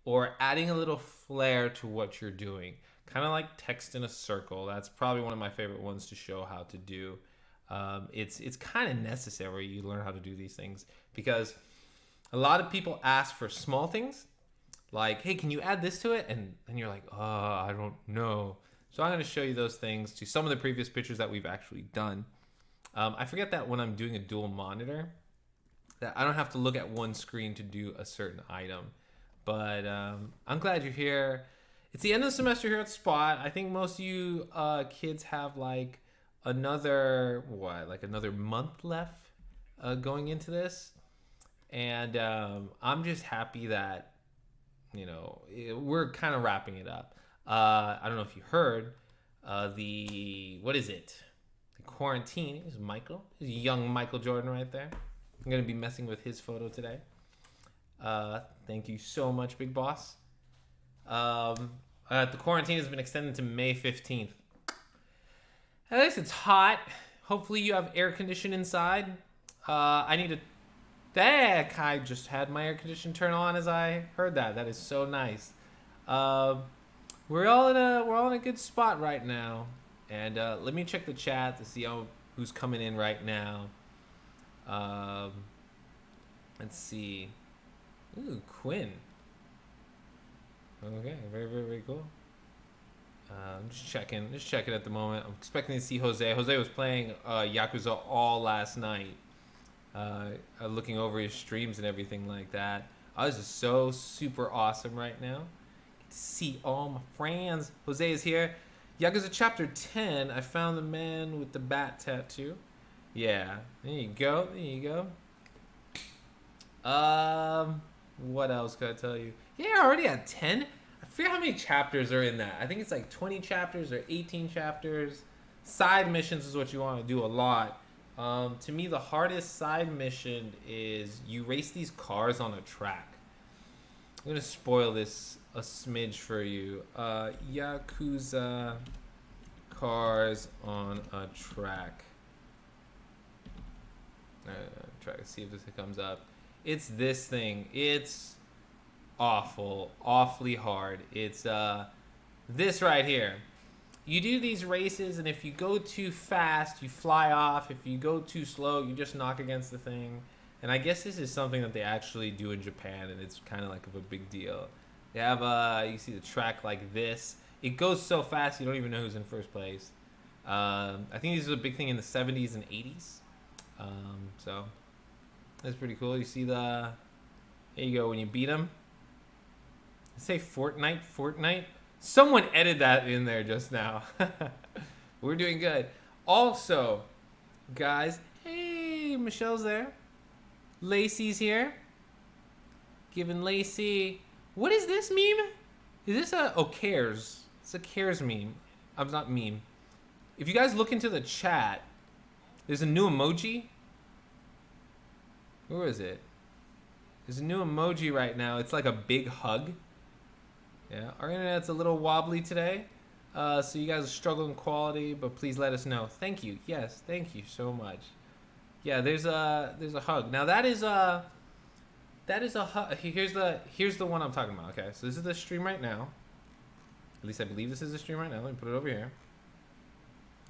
or adding a little flair to what you're doing. Kind of like text in a circle. That's probably one of my favorite ones to show how to do. It's kind of necessary you learn how to do these things because a lot of people ask for small things like, hey, can you add this to it? And then you're like, oh, I don't know. So I'm going to show you those things to some of the previous pictures that we've actually done. I forget that when I'm doing a dual monitor, that I don't have to look at one screen to do a certain item. But I'm glad you're here. It's the end of the semester here at Spot. I think most of you kids have like another month left going into this, and I'm just happy that we're kind of wrapping it up. I don't know if you heard the what is it? The quarantine. Is Michael? Is young Michael Jordan right there? I'm gonna be messing with his photo today. Thank you so much, Big Boss. The quarantine has been extended to May 15th. At least it's hot. Hopefully you have air conditioning inside. I need to. Heck, I just had my air condition turn on as I heard that. That is so nice. We're all in a good spot right now, and let me check the chat to see who's coming in right now. Um, let's see. Ooh, Quinn. Okay, very, very, very cool. I'm just checking at the moment. I'm expecting to see Jose. Jose was playing Yakuza all last night. Looking over his streams and everything like that. Oh, this is so super awesome right now. Get to see all my friends. Jose is here. Yakuza Chapter 10. I found the man with the bat tattoo. Yeah, there you go. There you go. What else could I tell you? Yeah, I already had 10. I forget how many chapters are in that. I think it's like 20 chapters or 18 chapters. Side missions is what you want to do a lot. To me, the hardest side mission is you race these cars on a track. I'm going to spoil this a smidge for you. Yakuza cars on a track. Try to see if this comes up. It's this thing. It's awfully hard. It's this right here. You do these races, and if you go too fast, you fly off. If you go too slow, you just knock against the thing. And I guess this is something that they actually do in Japan, and it's kind of like of a big deal. They have you see the track like this. It goes so fast you don't even know who's in first place. I think this was a big thing in the 70s and 80s. So that's pretty cool. You see there you go when you beat them. Say Fortnite. Someone edited that in there just now. We're doing good. Also, guys, hey, Michelle's there. Lacey's here. Giving Lacey. What is this meme? Is this cares? It's a cares meme. I'm not meme. If you guys look into the chat, there's a new emoji. Where is it? There's a new emoji right now. It's like a big hug. Yeah, our internet's a little wobbly today, so you guys are struggling quality, but please let us know. Thank you. Yes, thank you so much. Yeah, there's a hug. Now that is a hug. Here's the one I'm talking about. Okay, so this is the stream right now. At least I believe this is the stream right now. Let me put it over here.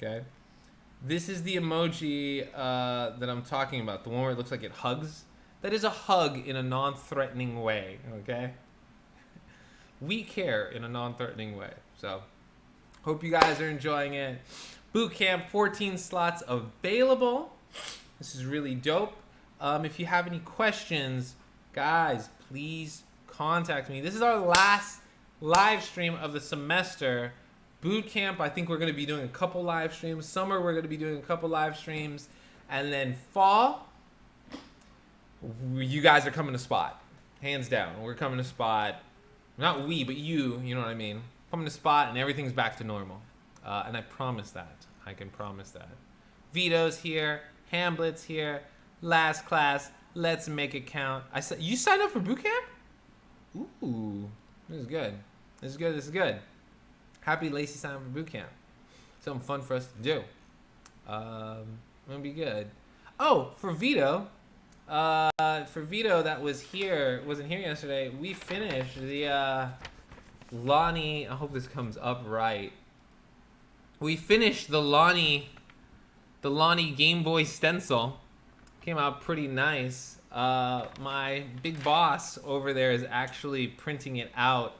Okay, this is the emoji that I'm talking about. The one where it looks like it hugs. That is a hug in a non-threatening way. Okay. We care in a non-threatening way. So, hope you guys are enjoying it. Boot camp, 14 slots available. This is really dope. If you have any questions, guys, please contact me. This is our last live stream of the semester. Boot camp, I think we're going to be doing a couple live streams. Summer, we're going to be doing a couple live streams. And then fall, you guys are coming to Spot. Hands down. We're coming to Spot. Not we, but you know what I mean. Coming to Spot and everything's back to normal. And I promise that. I can promise that. Vito's here. Hamlet's here. Last class. Let's make it count. You signed up for boot camp? Ooh. This is good. This is good. Happy Lacey signed up for boot camp. Something fun for us to do. Gonna be good. Oh, for Vito, For Vito that wasn't here yesterday, we finished the Lonnie. I hope this comes up right. We finished the Lonnie Game Boy stencil. Came out pretty nice. My big boss over there is actually printing it out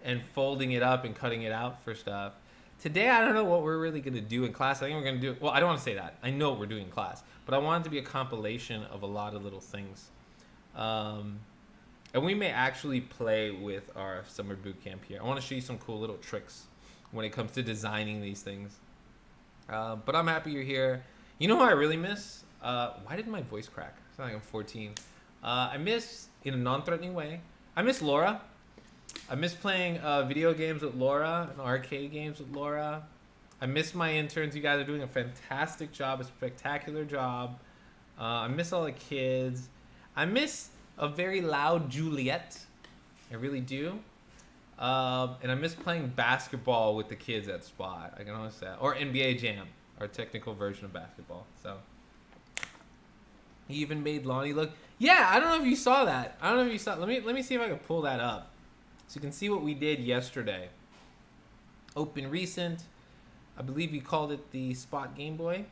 and folding it up and cutting it out for stuff. Today, I don't know what we're really going to do in class. I think we're going to do... Well, I don't want to say that. I know what we're doing in class. But I want it to be a compilation of a lot of little things. And we may actually play with our summer boot camp here. I want to show you some cool little tricks when it comes to designing these things. But I'm happy you're here. You know who I really miss? Why did my voice crack? It's not like I'm 14. I miss, in a non-threatening way, I miss Laura. I miss playing video games with Laura and arcade games with Laura. I miss my interns. You guys are doing a fantastic job, a spectacular job. I miss all the kids. I miss a very loud Juliet. I really do. And I miss playing basketball with the kids at SPOT. I can honestly say that. Or NBA Jam, our technical version of basketball. So he even made Lonnie look. Yeah, I don't know if you saw that. I don't know if you saw. Let me see if I can pull that up, so you can see what we did yesterday. Open recent. I believe we called it the SPOT Game Boy.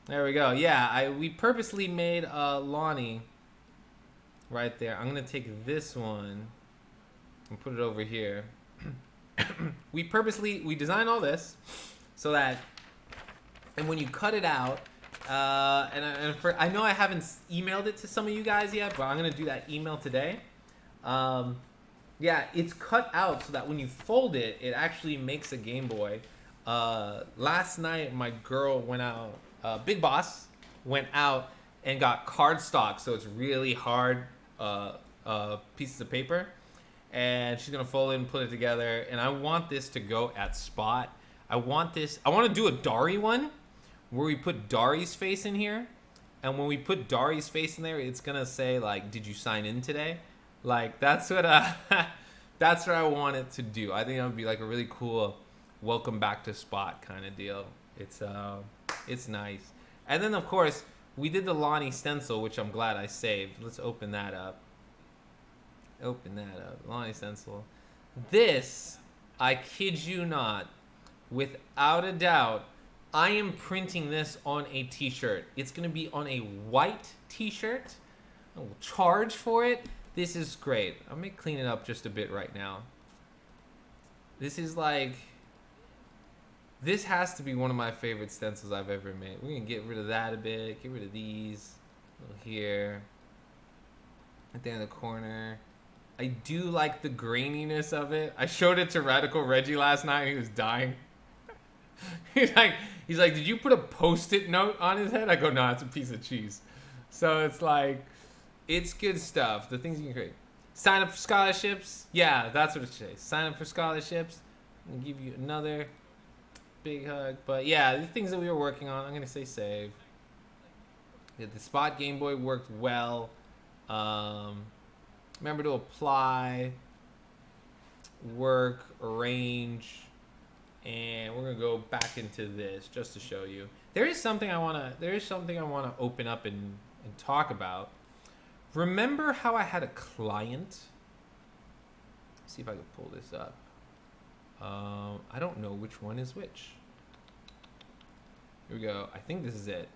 There we go. Yeah, we purposely made Lonnie right there. I'm gonna take this one and put it over here. we designed all this so that, and when you cut it out, I know I haven't emailed it to some of you guys yet, but I'm gonna do that email today. Yeah, it's cut out so that when you fold it, it actually makes a Game Boy. Last night, my girl went out, Big Boss went out and got cardstock, so it's really hard pieces of paper. And she's gonna fold it and put it together. And I want this to go at SPOT. I want to do a Dari one where we put Dari's face in here. And when we put Dari's face in there, it's gonna say like, "Did you sign in today?" Like that's what that's what I want it to do. I think that would be like a really cool welcome back to SPOT kind of deal. It's nice. And then of course we did the Lonnie stencil, which I'm glad I saved. Let's open that up. Lonnie stencil. This, I kid you not, without a doubt, I am printing this on a t-shirt. It's gonna be on a white t-shirt. I will charge for it. This is great. I'm gonna clean it up just a bit right now. This has to be one of my favorite stencils I've ever made. We're gonna get rid of that a bit, get rid of these. A little here. Right there in the corner. I do like the graininess of it. I showed it to Radical Reggie last night and he was dying. he's like, did you put a Post-it note on his head? I go, no, it's a piece of cheese. So it's like, it's good stuff. The things you can create. Sign up for scholarships. Yeah, that's what it says. Sign up for scholarships. I'm gonna give you another big hug. But yeah, the things that we were working on, I'm gonna say save. Yeah, the SPOT Game Boy worked well. Remember to apply, work, arrange, and we're gonna go back into this just to show you. There is something I wanna open up and talk about. Remember how I had a client? Let's see if I can pull this up. I don't know which one is which. Here we go. I think this is it.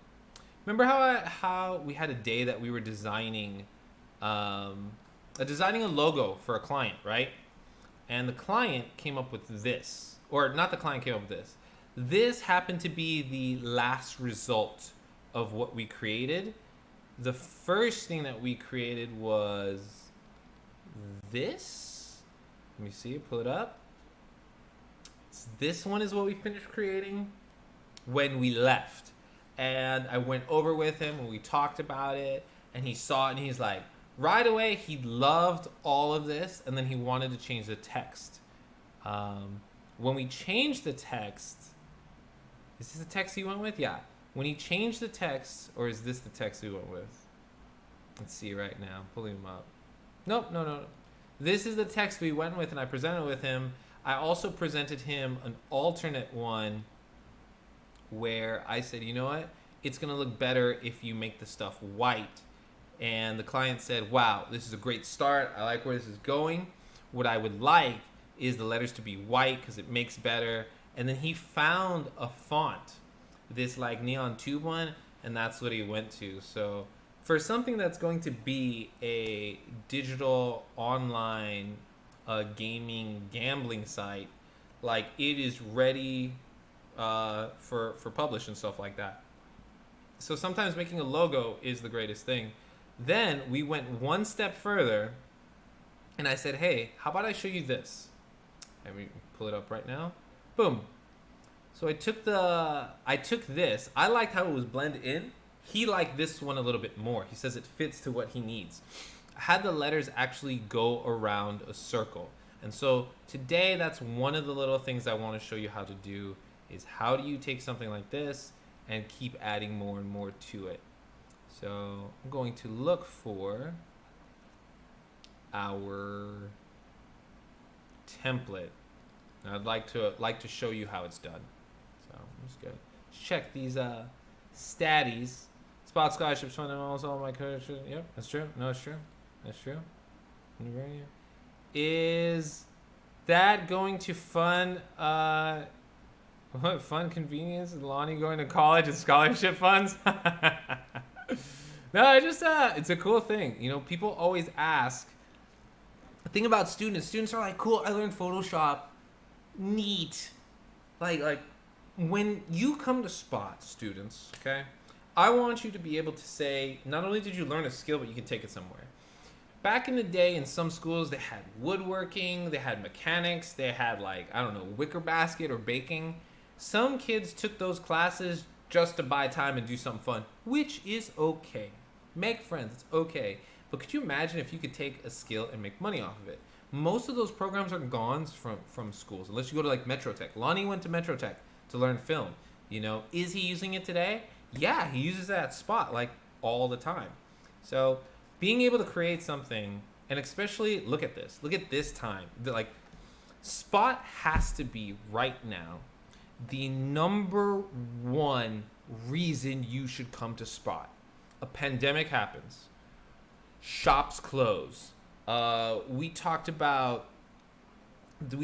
Remember how we had a day that we were designing a logo for a client, right? And the client came up with this. Or not the client came up with this. This happened to be the last result of what we created. The first thing that we created was this. Let me see it, pull it up. This one is what we finished creating when we left. And I went over with him and we talked about it. And he saw it and he's like, right away, he loved all of this, and then he wanted to change the text. When we changed the text, is this the text he went with? Yeah. When he changed the text, or is this the text we went with? Let's see right now. Pulling him up. Nope, no. This is the text we went with, and I presented with him. I also presented him an alternate one where I said, you know what? It's going to look better if you make the stuff white. And the client said, wow, this is a great start. I like where this is going. What I would like is the letters to be white because it makes better. And then he found a font, this like neon tube one, and that's what he went to. So for something that's going to be a digital online gaming gambling site, like it is ready for publish and stuff like that. So sometimes making a logo is the greatest thing. Then we went one step further, and I said, hey, how about I show you this? Let me pull it up right now. Boom. So I took this. I liked how it was blended in. He liked this one a little bit more. He says it fits to what he needs. I had the letters actually go around a circle. And so today, that's one of the little things I want to show you how to do is how do you take something like this and keep adding more and more to it. So I'm going to look for our template. And I'd like to show you how it's done. So I'm just gonna check these statties. Spot scholarships funding almost all my coaches. Yep, that's true. No, it's true. That's true. Is that going to fund what fund convenience? Lonnie going to college and scholarship funds? No, it's a cool thing. You know, people always ask. The thing about students are like, cool, I learned Photoshop. Neat. Like when you come to SPOT, students, okay, I want you to be able to say, not only did you learn a skill, but you can take it somewhere. Back in the day, in some schools, they had woodworking, they had mechanics, they had wicker basket or baking. Some kids took those classes just to buy time and do something fun, which is okay. Make friends, it's okay. But could you imagine if you could take a skill and make money off of it? Most of those programs are gone from schools, unless you go to like Metro Tech. Lonnie went to Metro Tech to learn film. You know, is he using it today? Yeah, he uses that spot like all the time. So being able to create something, and especially look at this time. Like Spot has to be right now the number one reason you should come to Spot. A pandemic happens. Shops close. We talked about what do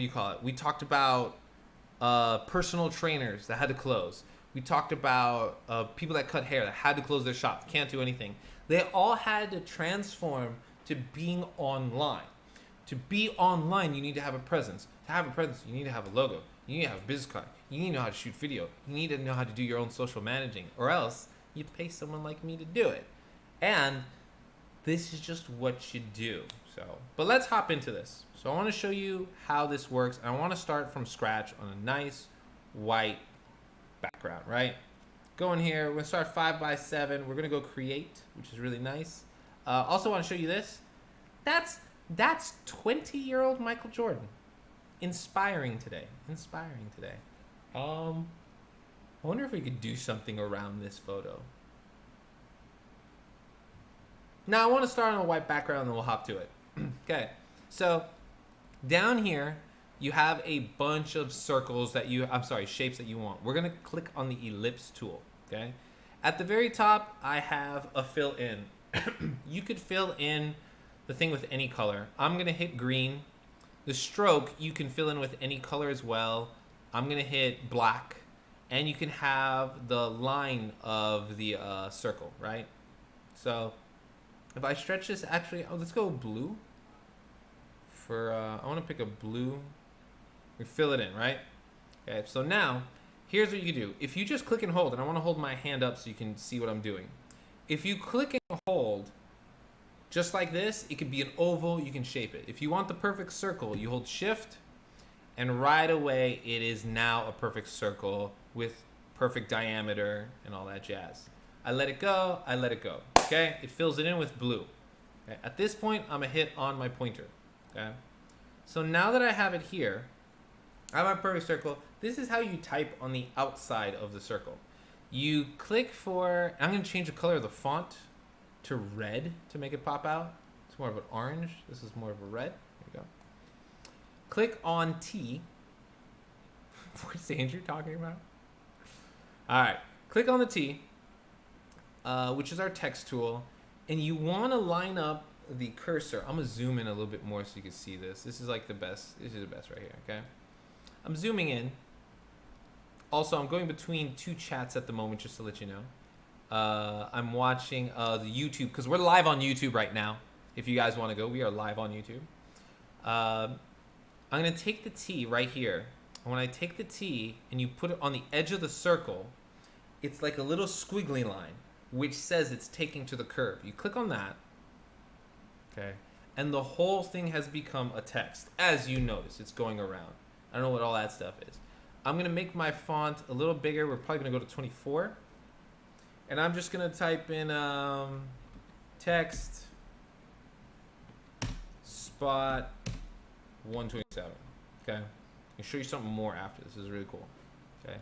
you call it? We talked about personal trainers that had to close. We talked about people that cut hair that had to close their shop, can't do anything. They all had to transform to being online. To be online, you need to have a presence. To have a presence, you need to have a logo. You need to have a business card. You need to know how to shoot video. You need to know how to do your own social managing, or else you pay someone like me to do it. And this is just what you do. But let's hop into this. So I want to show you how this works. I want to start from scratch on a nice white background, right? Go in here. We're going to start 5x7. We're going to go create, which is really nice. Also want to show you this. That's 20-year-old Michael Jordan. Inspiring today. I wonder if we could do something around this photo. Now I want to start on a white background and then we'll hop to it. Okay, so down here you have a bunch of shapes that you want. We're gonna click on the ellipse tool, okay? At the very top, I have a fill in. You could fill in the thing with any color. I'm gonna hit green. The stroke, you can fill in with any color as well. I'm gonna hit black, and you can have the line of the circle, right? So if I stretch this, let's go blue. I want to pick a blue. We fill it in, right? Okay, so now, here's what you can do. If you just click and hold, and I want to hold my hand up so you can see what I'm doing. If you click and hold, just like this, it could be an oval, you can shape it. If you want the perfect circle, you hold shift, and right away, it is now a perfect circle with perfect diameter and all that jazz. I let it go, okay? It fills it in with blue. Okay? At this point, I'm gonna hit on my pointer, okay? So now that I have it here, I have my perfect circle. This is how you type on the outside of the circle. You click I'm gonna change the color of the font to red to make it pop out. It's more of an orange. This is more of a red. There you go. Click on T. What's Andrew talking about? All right, click on the T. which is our text tool, and you want to line up the cursor. I'm gonna zoom in a little bit more so you can see this. This is like the best. This is the best right here. Okay, I'm zooming in. Also, I'm going between two chats at the moment just to let you know. I'm watching the YouTube because we're live on YouTube right now. If you guys want to go, we are live on YouTube. I'm gonna take the T right here. And when I take the T and you put it on the edge of the circle, it's like a little squiggly line, which says it's taking to the curve. You click on that, okay, and the whole thing has become a text. As you notice, it's going around. I don't know what all that stuff is. I'm gonna make my font a little bigger. We're probably gonna go to 24. And I'm just gonna type in text spot 127. Okay, I'll show you something more after this. This is really cool. Okay,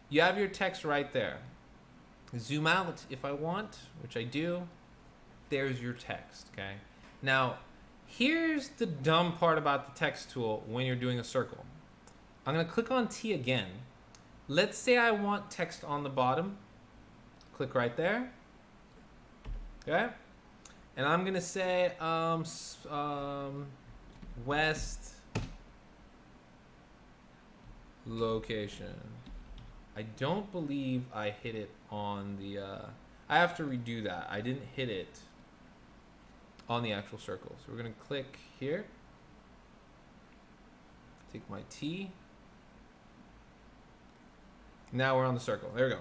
you have your text right there. Zoom out if I want, which I do. There's your text. Okay, now here's the dumb part about the text tool when you're doing a circle. I'm gonna click on T again. Let's say I want text on the bottom. Click right there. Okay, and I'm gonna say west location. I don't believe I hit it on the I have to redo that. I didn't hit it on the actual circle. So we're gonna click here, take my T. Now we're on the circle. There we go.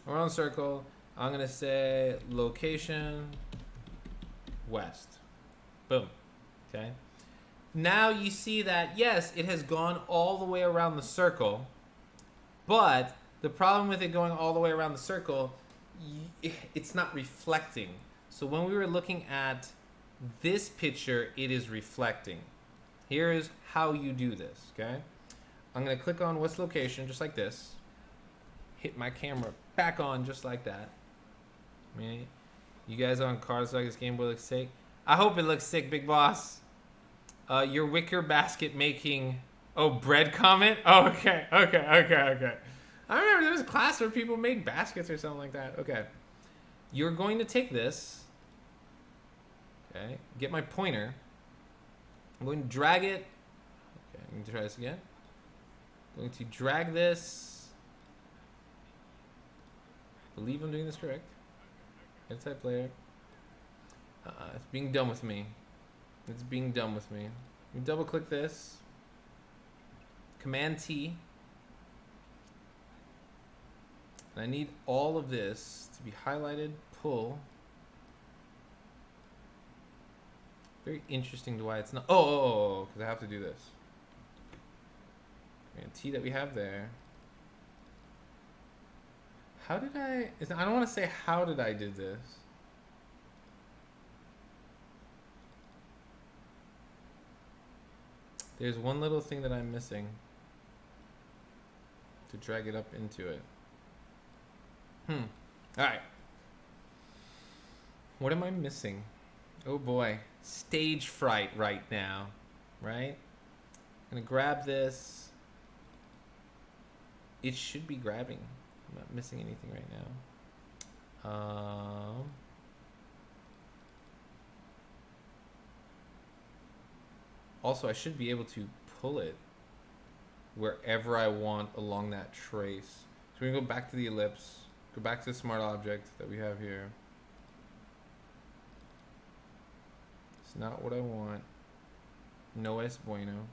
We're on the circle. I'm gonna say location west. Boom. Okay. Now you see that, yes, it has gone all the way around the circle, but the problem with it going all the way around the circle, it's not reflecting. So when we were looking at this picture, it is reflecting. Here is how you do this, okay? I'm gonna click on what's location, just like this. Hit my camera back on, just like that. Right? You guys on Cards Like This Game Boy looks sick. I hope it looks sick, big boss. Your wicker basket making bread comment. Oh, okay. I remember there was a class where people made baskets or something like that. Okay, you're going to take this. Okay, get my pointer. I'm going to drag it. Okay, I'm going to try this again. I'm going to drag this. I believe I'm doing this correct. Edit type layer. It's being done with me. It's being done with me. We double click this. Command T. And I need all of this to be highlighted, pull. Very interesting to why it's not. Oh, because I have to do this. And T that we have there. How did I don't want to say how did I do this. There's one little thing that I'm missing to drag it up into it. Alright. What am I missing? Oh boy. Stage fright right now. Right? I'm gonna grab this. It should be grabbing. I'm not missing anything right now. Also, I should be able to pull it wherever I want along that trace. So we're gonna go back to the ellipse, go back to the smart object that we have here. It's not what I want. No es bueno.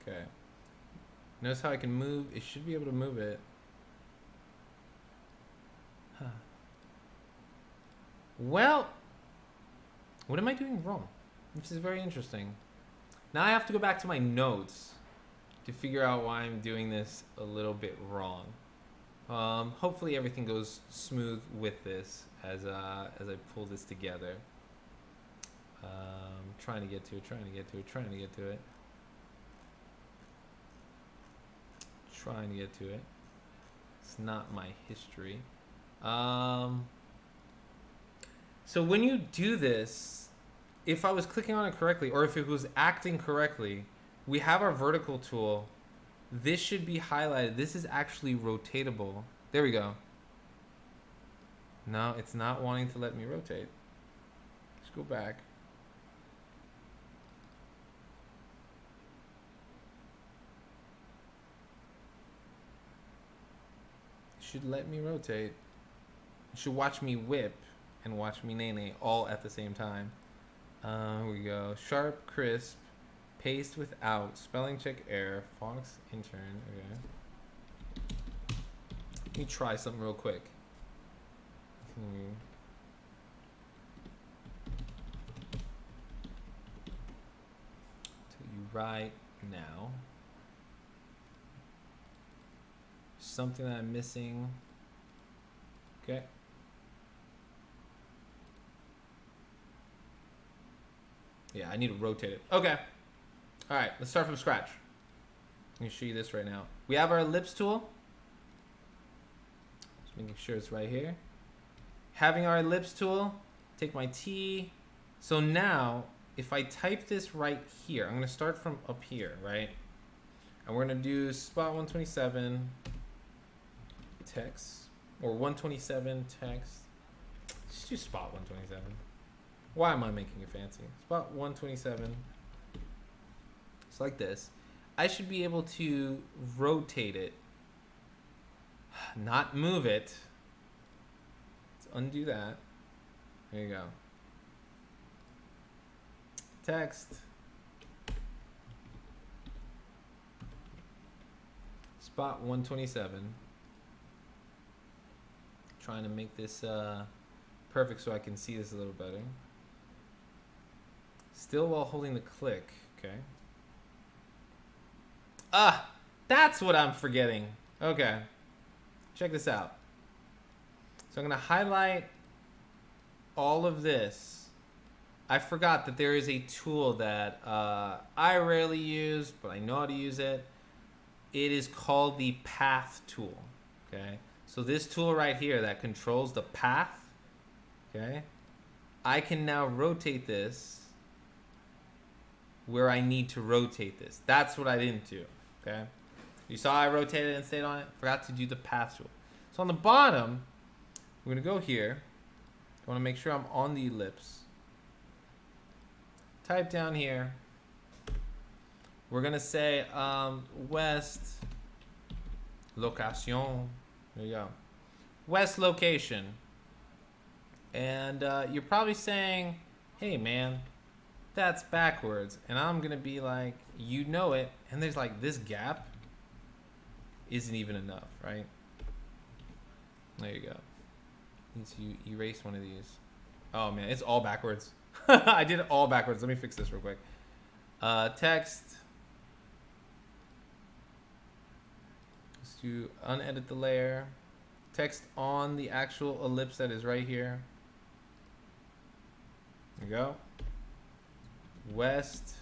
Okay. Notice how I can move. It should be able to move it. Huh. Well, what am I doing wrong? This is very interesting. Now I have to go back to my notes to figure out why I'm doing this a little bit wrong. Hopefully everything goes smooth with this as I pull this together. Trying to get to it. Trying to get to it. It's not my history. So when you do this, if I was clicking on it correctly, or if it was acting correctly, we have our vertical tool This should be highlighted. This is actually rotatable. There we go. No, it's not wanting to let me rotate. Let's go back. It should let me rotate. It should watch me whip and watch me nay all at the same time. Here we go. Sharp, crisp, paste without, spelling check error, Fox intern. Okay. Let me try something real quick. Tell you right now. Something that I'm missing. Okay. Yeah, I need to rotate it. Okay. All right, let's start from scratch. Let me show you this right now. We have our ellipse tool. Just making sure it's right here. Having our ellipse tool, take my T. So now, if I type this right here, I'm going to start from up here, right? And we're going to do SPOT127 text, or 127 text. Just do SPOT127. Why am I making it fancy? SPOT127. It's like this. I should be able to rotate it, not move it. Let's undo that. There you go. Text. SPOT127. Trying to make this perfect so I can see this a little better. Still while holding the click. Okay. Ah, that's what I'm forgetting. Okay. Check this out. So I'm going to highlight all of this. I forgot that there is a tool that I rarely use, but I know how to use it. It is called the path tool. Okay. So this tool right here that controls the path. Okay. I can now rotate this where I need to rotate this. That's what I didn't do. Okay. You saw I rotated and stayed on it. Forgot to do the path tool. So on the bottom, we're going to go here. I want to make sure I'm on the ellipse. Type down here. We're going to say west location. There you go. West location. And you're probably saying, hey, man, that's backwards. And I'm going to be like, you know it. And there's like this gap isn't even enough, right? There you go. Needs to erase one of these. Oh, man, it's all backwards. I did it all backwards. Let me fix this real quick. Text. Let's do unedit the layer. Text on the actual ellipse that is right here. There you go. West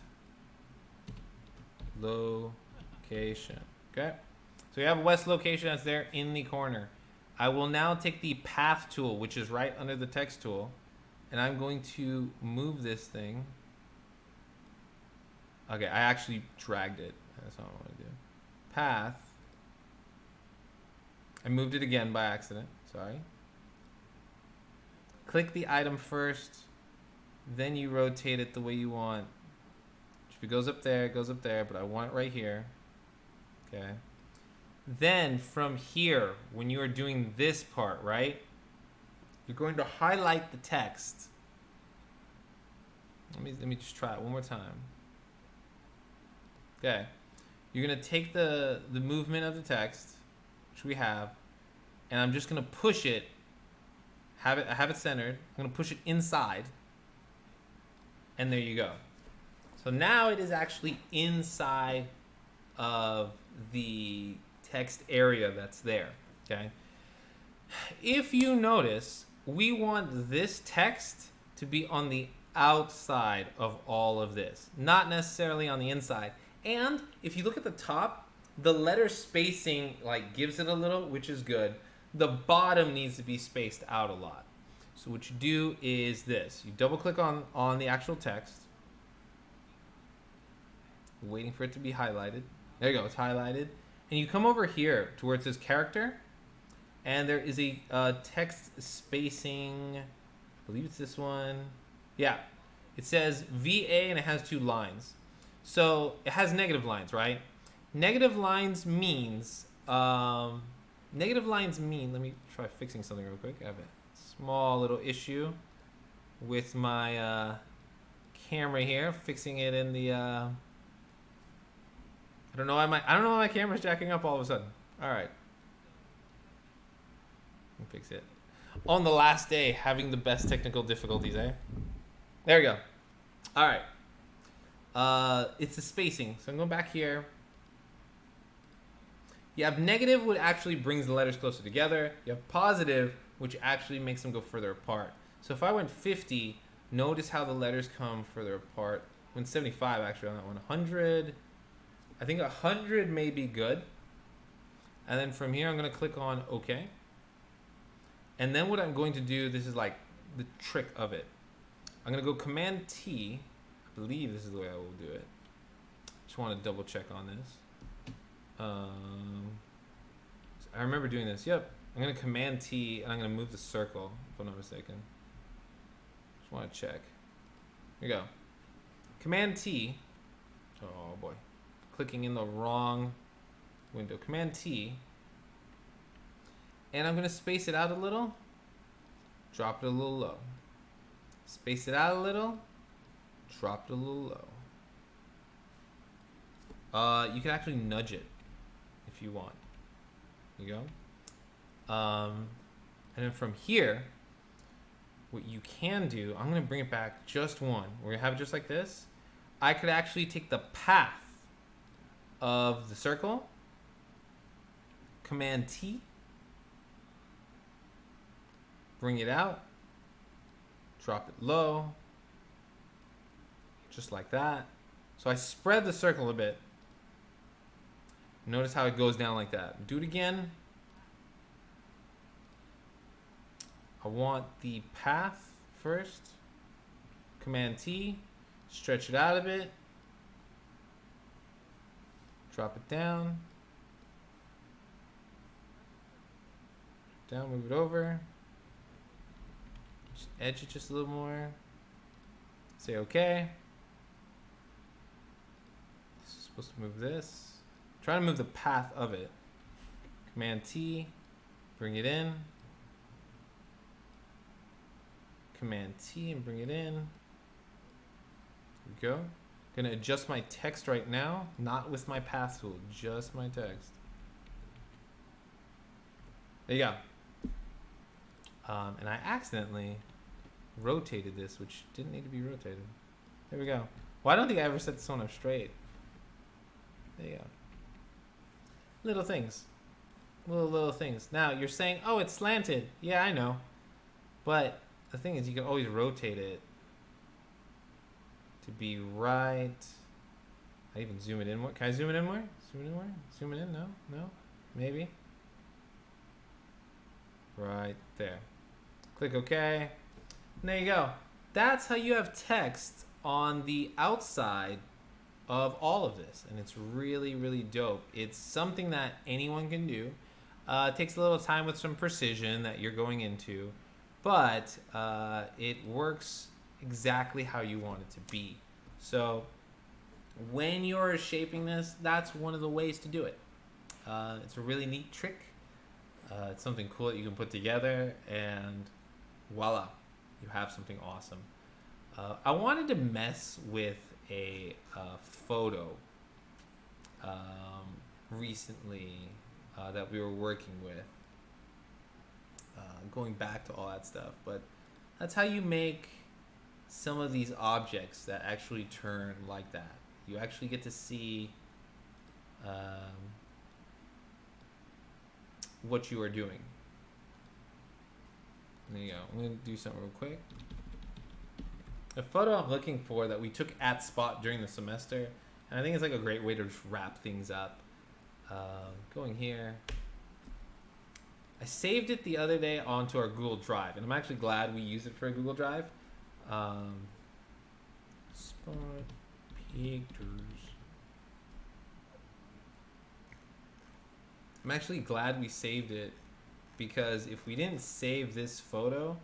location. Okay. So we have a west location that's there in the corner. I will now take the path tool, which is right under the text tool, and I'm going to move this thing. Okay, I actually dragged it. That's not what I want to do. Path. I moved it again by accident. Sorry. Click the item first. Then you rotate it the way you want. If it goes up there, it goes up there, but I want it right here. Okay. Then from here, when you are doing this part, right? You're going to highlight the text. Let me just try it one more time. Okay. You're going to take the movement of the text, which we have, and I'm just going to push it. I have it centered. I'm going to push it inside. And there you go. So now it is actually inside of the text area that's there. Okay. If you notice, we want this text to be on the outside of all of this, not necessarily on the inside. And if you look at the top, the letter spacing like gives it a little, which is good. The bottom needs to be spaced out a lot. So what you do is this. You double click on the actual text, waiting for it to be highlighted. There you go. It's highlighted. And you come over here to where it says character. And there is a text spacing. I believe it's this one. Yeah. It says VA and it has 2 lines. So it has negative lines, right? Negative lines means... negative lines mean... Let me try fixing something real quick. I have a small little issue with my camera here. Fixing it in the... I don't know why my camera's jacking up all of a sudden. All right. Fix it. On the last day, having the best technical difficulties, eh? There we go. All right. It's the spacing. So I'm going back here. You have negative, which actually brings the letters closer together. You have positive, which actually makes them go further apart. So if I went 50, notice how the letters come further apart. Went 75 actually on that one. 100. I think 100 may be good. And then from here, I'm going to click on OK. And then what I'm going to do, this is like the trick of it. I'm going to go Command T. I believe this is the way I will do it. Just want to double check on this. I remember doing this. Yep. I'm going to Command T and I'm going to move the circle, if I'm not mistaken. Just want to check. Here we go. Command T. Oh boy. Clicking in the wrong window. Command T. And I'm going to space it out a little. Drop it a little low. Space it out a little. Drop it a little low. You can actually nudge it if you want. There you go. And then from here, what you can do, I'm going to bring it back just one. We're going to have it just like this. I could actually take the path of the circle. Command T. Bring it out. Drop it low. Just like that. So I spread the circle a bit. Notice how it goes down like that. Do it again. I want the path first. Command T. Stretch it out a bit. Drop it down. Down, move it over. Just edge it just a little more. Say okay. This is supposed to move this. Try to move the path of it. Command T. Bring it in. Command T and bring it in. Here we go. Gonna adjust my text right now, not with my path tool, just my text. There you go. And I accidentally rotated this, which didn't need to be rotated. There we go. Well, I don't think I ever set this one up straight. There you go. Little things. Little things. Now, you're saying, oh, it's slanted. Yeah, I know. But the thing is, you can always rotate it to be right. I even zoom it in more. Can I zoom it in more? Zoom it in more? Zoom it in? No? No? Maybe? Right there. Click OK. And there you go. That's how you have text on the outside of all of this. And it's really, really dope. It's something that anyone can do. It takes a little time with some precision that you're going into. But it works exactly how you want it to be. So when you're shaping this, that's one of the ways to do it. It's a really neat trick. It's something cool that you can put together, and voila, you have something awesome. I wanted to mess with a photo recently that we were working with, going back to all that stuff, but that's how you make some of these objects that actually turn like that. You actually get to see what you are doing. There you go. I'm going to do something real quick. The photo I'm looking for that we took at SPOT during the semester, and I think it's like a great way to just wrap things up. Going here. I saved it the other day onto our Google Drive, and I'm actually glad we used it for a Google Drive. SPOT Pictures. I'm actually glad we saved it, because if we didn't save this photo,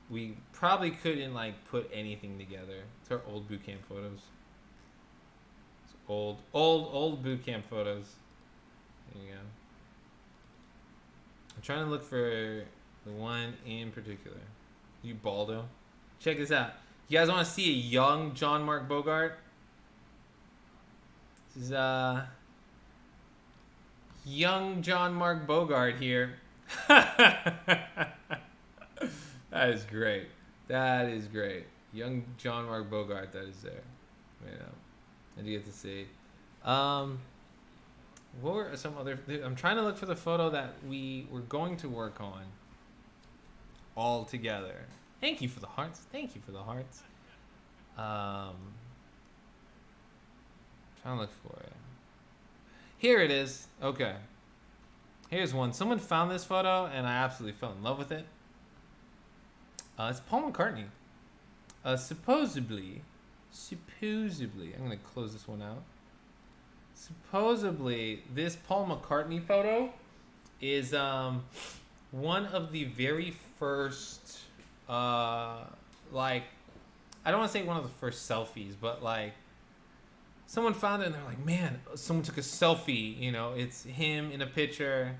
we probably couldn't like put anything together. It's our old boot camp photos. It's old boot camp photos. There you go. I'm trying to look for the one in particular. You Baldo. Check this out. You guys want to see a young John Mark Bogart? This is young John Mark Bogart here. That is great. That is great. Young John Mark Bogart, that is there. Right now. And you get to see. What were some other... I'm trying to look for the photo that we were going to work on all together. Thank you for the hearts. Thank you for the hearts. Trying to look for it. Here it is. Okay. Here's one. Someone found this photo, and I absolutely fell in love with it. It's Paul McCartney. Supposedly, I'm going to close this one out. Supposedly, this Paul McCartney photo is one of the very first, like, I don't want to say one of the first selfies, but like, someone found it and they're like, man, someone took a selfie, you know, it's him in a picture.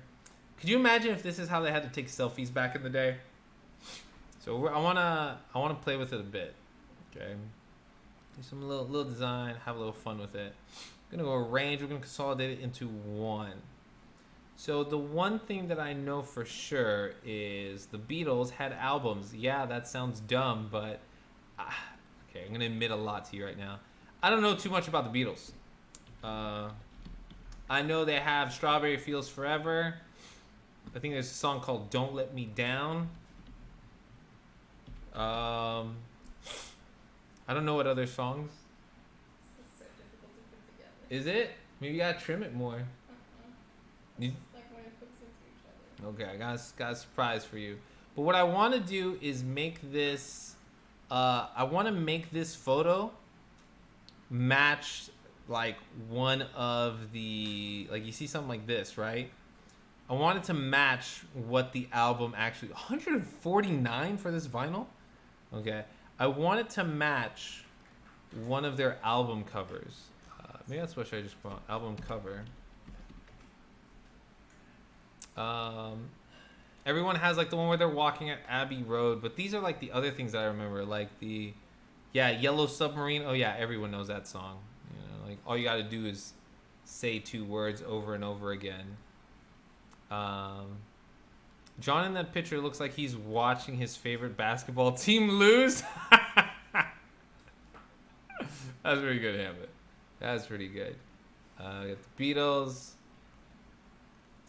Could you imagine if this is how they had to take selfies back in the day? So I wanna play with it a bit, okay? Do some little design, have a little fun with it. I'm gonna go arrange. We're gonna consolidate it into one. So the one thing that I know for sure is the Beatles had albums. Yeah, that sounds dumb, but okay, I'm gonna admit a lot to you right now. I don't know too much about the Beatles. I know they have Strawberry Fields Forever. I think there's a song called Don't Let Me Down. I don't know what other songs. This is so difficult to put together. Is it? Maybe you gotta trim it more. It's like when it hooks into each other. Okay, I got a surprise for you. But what I want to do is make this. I want to make this photo match like one of the, like, you see something like this, right? I want it to match what the album actually 149 for this vinyl. Okay, I want it to match one of their album covers. Maybe that's what I just put on. Album cover. Everyone has like the one where they're walking at Abbey Road, but these are like the other things that I remember, like the, yeah, Yellow Submarine. Oh yeah, everyone knows that song. You know, like all you got to do is say two words over and over again. John in that picture looks like he's watching his favorite basketball team lose. That's pretty good, Hamlet. That's pretty good. We got the Beatles.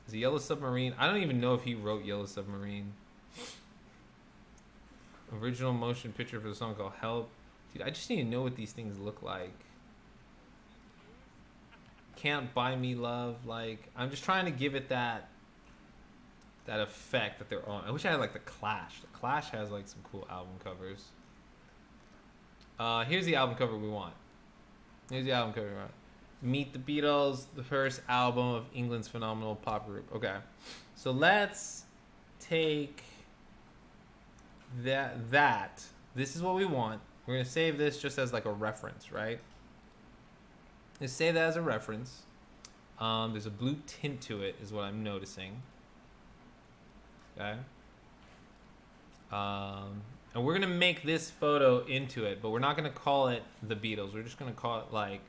Is it Yellow Submarine? I don't even know if he wrote Yellow Submarine. Original motion picture for the song called Help. Dude, I just need to know what these things look like. Can't Buy Me Love. Like, I'm just trying to give it that effect that they're on. I wish I had like the Clash. The Clash has like some cool album covers. Here's the album cover we want. Here's the album cover we want. Meet the Beatles, the first album of England's phenomenal pop group. Okay, so let's take that. This is what we want. We're gonna save this just as like a reference, right? Let's save that as a reference. There's a blue tint to it, is what I'm noticing. Okay. And we're gonna make this photo into it, but we're not gonna call it the Beatles. We're just gonna call it like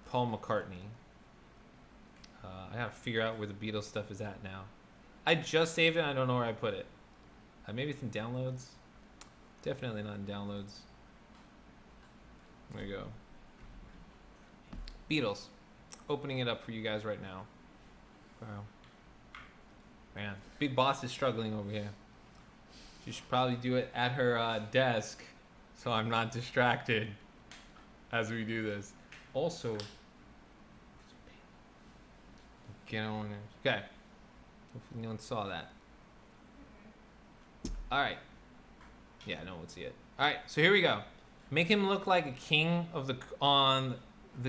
Paul McCartney. I gotta figure out where the Beatles stuff is at now. I just saved it. I don't know where I put it. Maybe it's in downloads. Definitely not in downloads. There you go. Beatles. Opening it up for you guys right now. Wow. Man, Big Boss is struggling over here. She should probably do it at her desk so I'm not distracted as we do this. Also, get on there. Okay. Hopefully no one saw that. Alright. Yeah, no one would see it. Alright, so here we go. Make him look like a king of the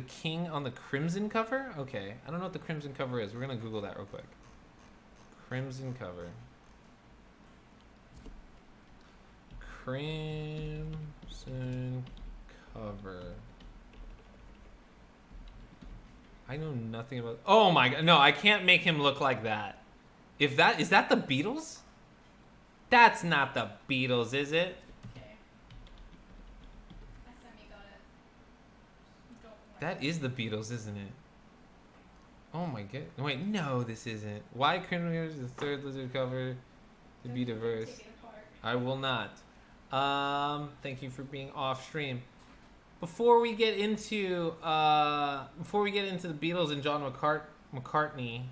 king on the Crimson cover? Okay. I don't know what the Crimson cover is. We're gonna Google that real quick. Crimson cover. Crimson cover. I know nothing about. Oh my god! No, I can't make him look like that. If that is that the Beatles? That's not the Beatles, is it? Okay. I semi got it. Don't worry. That is the Beatles, isn't it? Oh my god! Wait, no, this isn't. Why Criminal is the third lizard cover to be diverse? Take it apart. I will not. Thank you for being off stream. Before we get into the Beatles and John McCartney,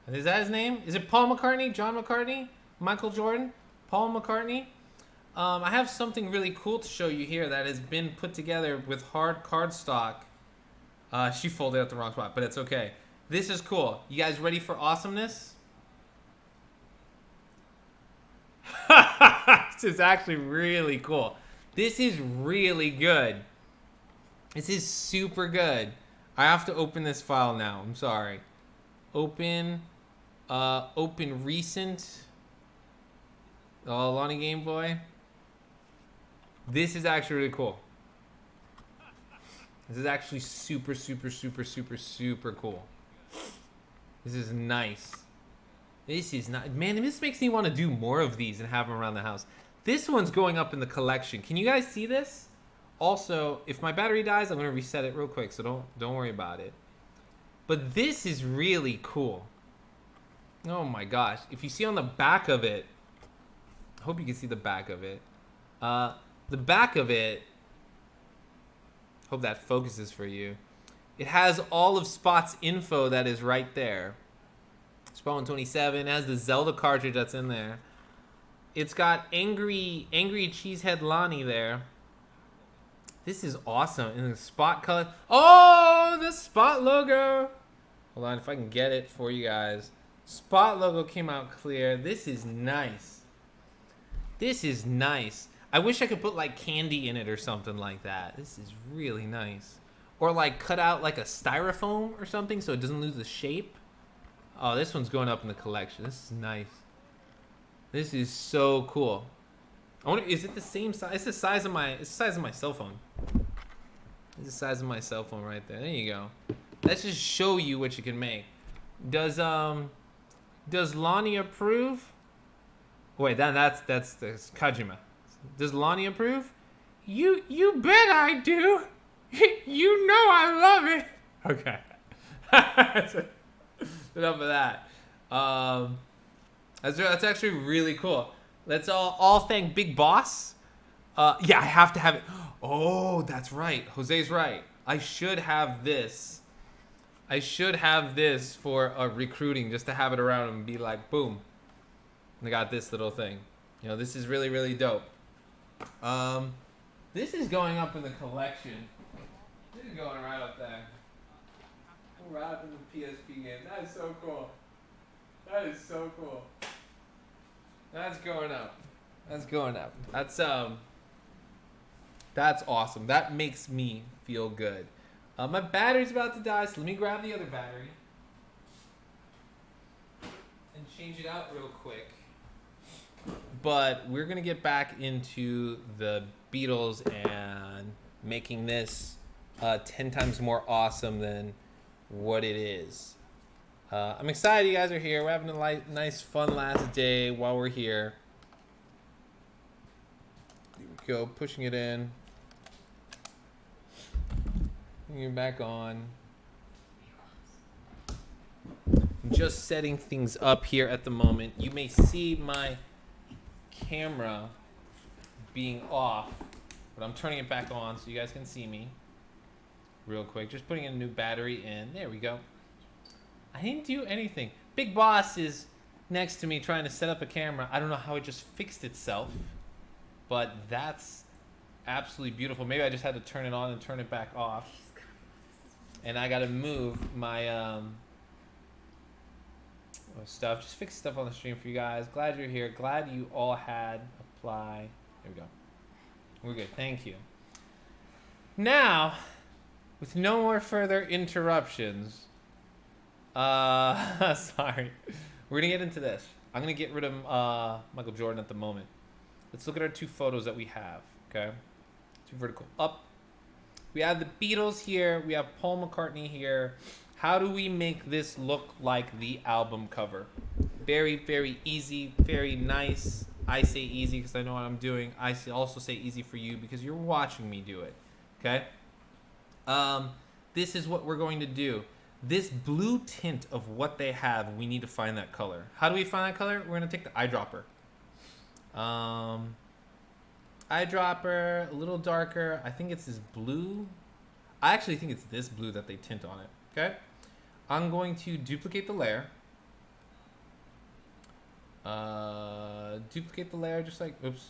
is that his name? Is it Paul McCartney? John McCartney? Michael Jordan? Paul McCartney? I have something really cool to show you here that has been put together with hard cardstock. She folded at the wrong spot, but it's okay. This is cool. You guys ready for awesomeness? This is actually really cool. This is really good. This is super good. I have to open this file now. I'm sorry. Open recent. Oh, Lonnie Game Boy. This is actually really cool. This is actually super cool. This is nice. This is not, man, this makes me want to do more of these and have them around the house. This one's going up in the collection. Can you guys see this? Also, if my battery dies, I'm going to reset it real quick, so don't worry about it. But this is really cool. Oh my gosh. If you see on the back of it, I hope you can see the back of it. The back of it, hope that focuses for you. It has all of Spot's info that is right there. SPOT127 has the Zelda cartridge that's in there. It's got angry cheesehead Lonnie there. This is awesome. In the Spot color. Oh, the Spot logo. Hold on, if I can get it for you guys. Spot logo came out clear. This is nice. This is nice. I wish I could put like candy in it or something like that. This is really nice. Or like cut out like a styrofoam or something so it doesn't lose the shape. Oh, this one's going up in the collection. This is nice. This is so cool. I wonder, is it the same size? It's the size of my cell phone. It's the size of my cell phone right there. There you go. Let's just show you what you can make. Does Lonnie approve? Wait, that's Kajima. Does Lonnie approve? You bet I do. You know I love it. Okay. Enough of that. That's actually really cool. Let's all thank Big Boss. Yeah, I have to have it. Oh, that's right. Jose's right. I should have this. I should have this for recruiting, just to have it around and be like, boom. I got this little thing. You know, this is really, really dope. This is going up in the collection. This is going right up there. Right up in the PSP game. That is so cool. That is so cool. That's going up. That's going up. That's awesome. That makes me feel good. My battery's about to die, so let me grab the other battery and change it out real quick. But we're gonna get back into the Beatles and making this 10 times more awesome than what it is. I'm excited you guys are here. We're having a nice, fun last day while we're here. Here we go, pushing it in. Putting it back on. I'm just setting things up here at the moment. You may see my camera being off, but I'm turning it back on so you guys can see me real quick. Just putting a new battery in. There we go. I didn't do anything. Big Boss is next to me trying to set up a camera. I don't know how it just fixed itself, but that's absolutely beautiful. Maybe I just had to turn it on and turn it back off. And I got to move my stuff. Just fix stuff on the stream for you guys. Glad you're here. Glad you all had apply. There we go. We're good. Thank you. Now, with no more further interruptions, sorry. We're gonna get into this. I'm gonna get rid of Michael Jordan at the moment. Let's look at our two photos that we have. Okay, two vertical up. We have the Beatles here. We have Paul McCartney here. How do we make this look like the album cover? Very, very easy. Very nice. I say easy because I know what I'm doing. Also say easy for you because you're watching me do it. Okay. This is what we're going to do. This blue tint of what they have, we need to find that color. How do we find that color? We're going to take the eyedropper. Eyedropper, a little darker. I think it's this blue. I actually think it's this blue that they tint on it. Okay? I'm going to duplicate the layer. Duplicate the layer just like, oops.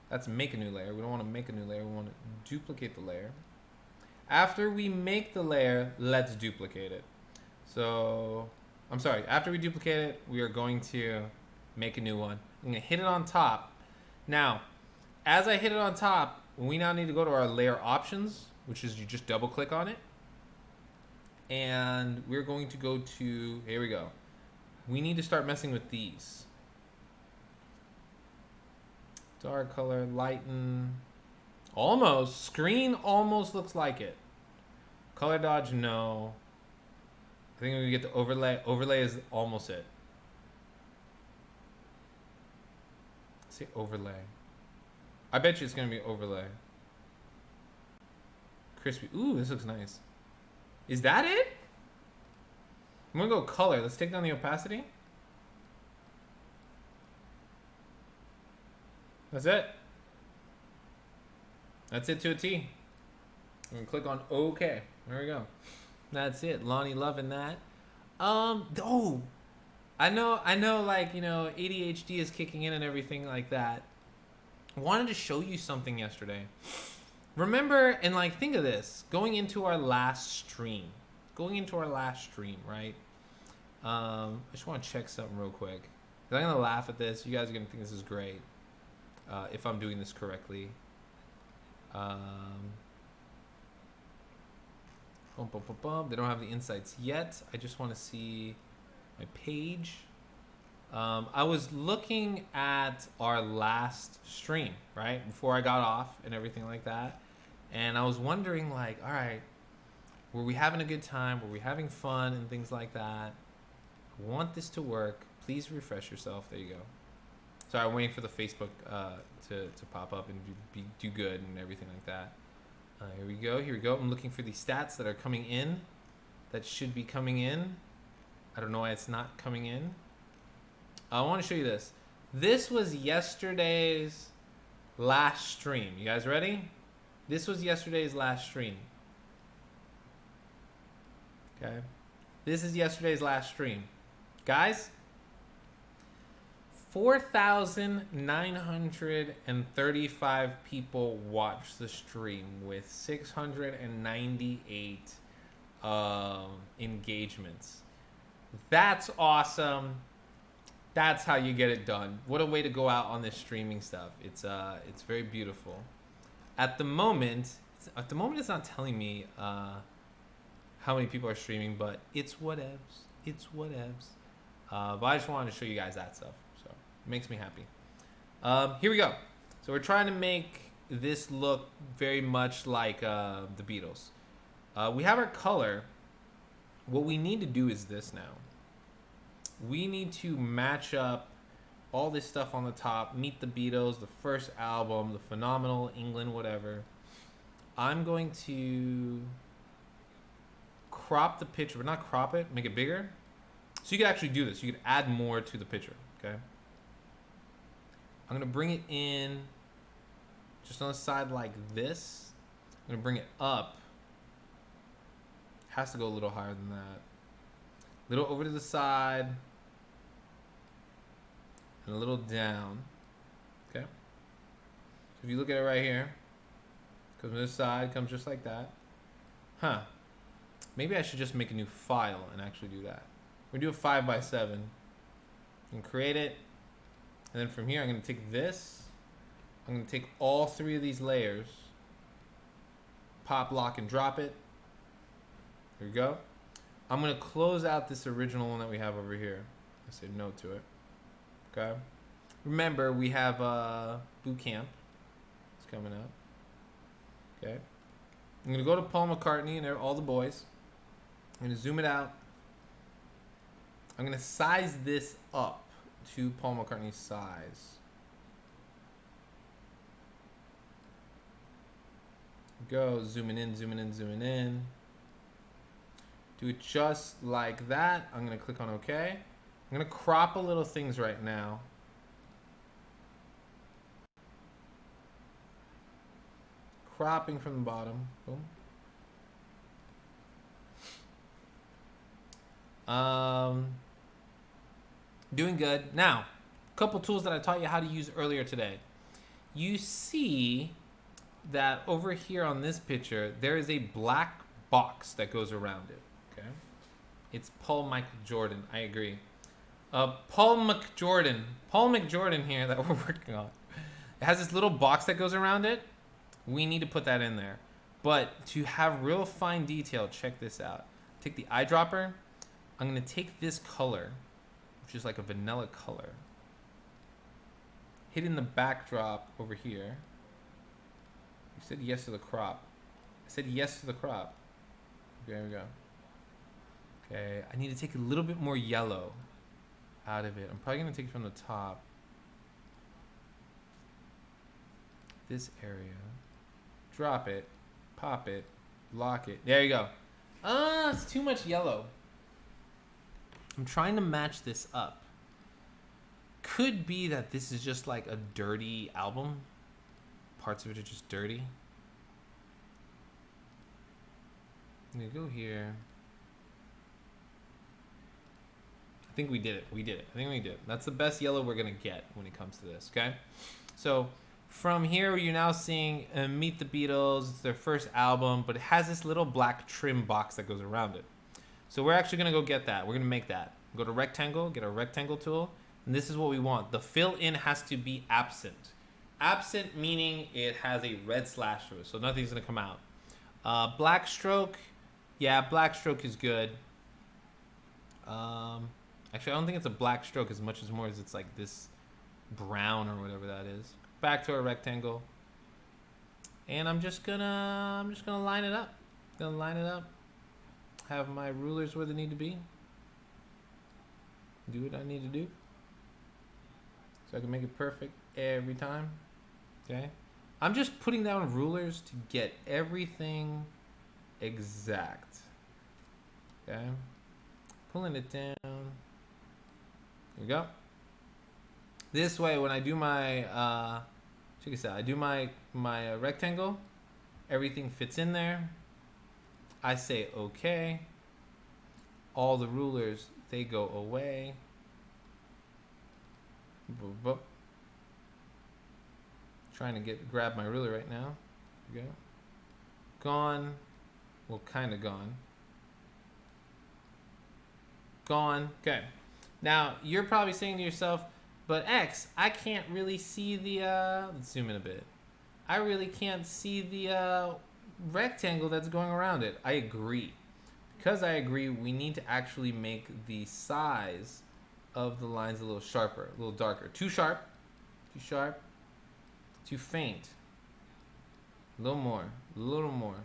That's make a new layer. We don't want to make a new layer. We want to duplicate the layer. After we make the layer, let's duplicate it. So, I'm sorry. After we duplicate it, we are going to make a new one. I'm going to hit it on top. Now, as I hit it on top, we now need to go to our layer options, which is you just double click on it. And we're going to go to, here we go. We need to start messing with these. Dark color, lighten. Almost. Screen almost looks like it. Color dodge, no. I think we get the overlay. Overlay is almost it. Say overlay. I bet you it's going to be overlay. Crispy. Ooh, this looks nice. Is that it? I'm going to go color. Let's take down the opacity. That's it. That's it to a T. I'm going to click on OK. There we go. That's it. Lonnie loving that. Oh, I know, like, you know, ADHD is kicking in and everything like that. I wanted to show you something yesterday. Remember, and like, think of this. Going into our last stream, right? I just want to check something real quick. I'm going to laugh at this. You guys are going to think this is great. If I'm doing this correctly. They don't have the insights yet. I just want to see my page. I was looking at our last stream, right? Before I got off and everything like that. And I was wondering, like, all right, were we having a good time? Were we having fun and things like that? I want this to work. Please refresh yourself. There you go. Sorry, I'm waiting for the Facebook to pop up and do good and everything like that. Here we go. I'm looking for the stats that are coming in. That should be coming in. I don't know why it's not coming in. I want to show you this. This was yesterday's last stream. You guys ready? This was yesterday's last stream. Okay. This is yesterday's last stream. Guys, 4,935 people watched the stream with 698 engagements. That's awesome. That's how you get it done. What a way to go out on this streaming stuff. It's very beautiful. At the moment it's not telling me how many people are streaming, but it's whatevs. But I just wanted to show you guys that stuff. So it makes me happy. Here we go. So we're trying to make this look very much like the Beatles. We have our color. What we need to do is this now. We need to match up all this stuff on the top. Meet the Beatles, the first album, the Phenomenal, England, whatever. I'm going to crop the picture, but not crop it, make it bigger. So you could actually do this. You could add more to the picture, okay? I'm going to bring it in just on the side like this. I'm going to bring it up. Has to go a little higher than that. A little over to the side. And a little down. Okay? So if you look at it right here, comes to this side, comes just like that. Huh. Maybe I should just make a new file and actually do that. We're going to do a 5x7. And create it. And then from here, I'm going to take this. I'm going to take all three of these layers. Pop, lock, and drop it. Here we go. I'm going to close out this original one that we have over here. I say no to it. Okay. Remember, we have boot camp. It's coming up. Okay. I'm gonna go to Paul McCartney and all the boys. I'm gonna zoom it out. I'm gonna size this up to Paul McCartney's size. Go, zooming in, zooming in, zooming in. Do it just like that. I'm gonna click on OK. I'm gonna crop a little things right now. Cropping from the bottom. Boom. Doing good. Now, a couple tools that I taught you how to use earlier today. You see that over here on this picture, there is a black box that goes around it. Okay, it's Paul Michael Jordan. I agree. Paul McJordan here that we're working on. It has this little box that goes around it. We need to put that in there. But to have real fine detail, check this out. Take the eyedropper. I'm gonna take this color, which is like a vanilla color. Hit in the backdrop over here. You said yes to the crop. I said yes to the crop. Okay, there we go. Okay, I need to take a little bit more yellow out of it. I'm probably gonna take it from the top. This area. Drop it. Pop it. Lock it. There you go. It's too much yellow. I'm trying to match this up. Could be that this is just like a dirty album. Parts of it are just dirty. I'm gonna go here. I think we did it. We did it. I think we did it. That's the best yellow we're gonna get when it comes to this, okay? So from here, you're now seeing Meet the Beatles. It's their first album, but it has this little black trim box that goes around it. So we're actually gonna go get that. We're gonna make that. Go to rectangle, get a rectangle tool, and this is what we want. The fill in has to be absent. Absent meaning it has a red slash through it, so nothing's gonna come out. Black stroke, yeah, black stroke is good. Actually, I don't think it's a black stroke as much as more as it's like this brown or whatever that is. Back to our rectangle, and I'm just gonna line it up. Gonna line it up. Have my rulers where they need to be. Do what I need to do, so I can make it perfect every time. Okay, I'm just putting down rulers to get everything exact. Okay, pulling it down. Here we go. This way, when I do my check this out. I do my rectangle. Everything fits in there. I say okay. All the rulers, they go away. Boop, boop. Trying to grab my ruler right now. There we go. Gone. Well, kind of gone. Gone. Okay. Now, you're probably saying to yourself, but X, I can't really see the, let's zoom in a bit. I really can't see the rectangle that's going around it. I agree. Because I agree, we need to actually make the size of the lines a little sharper, a little darker. Too sharp, too sharp, too faint. A little more, a little more.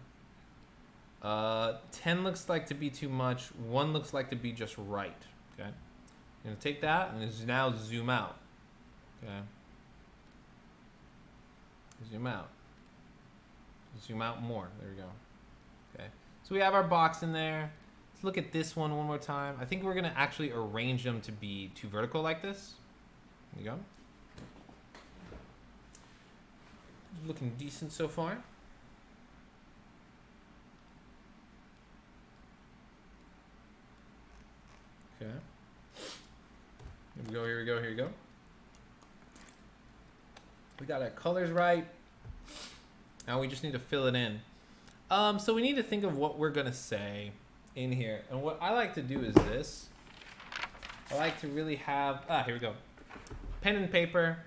10 looks like to be too much. 1 looks like to be just right. Okay. I'm gonna take that and now zoom out. Okay. Zoom out. Zoom out more. There we go. Okay. So we have our box in there. Let's look at this one more time. I think we're gonna actually arrange them to be too vertical like this. There you go. Looking decent so far. Okay. Here we go, here we go, here we go. We got our colors right. Now we just need to fill it in. So we need to think of what we're gonna say in here. And what I like to do is this. I like to really have, here we go. Pen and paper,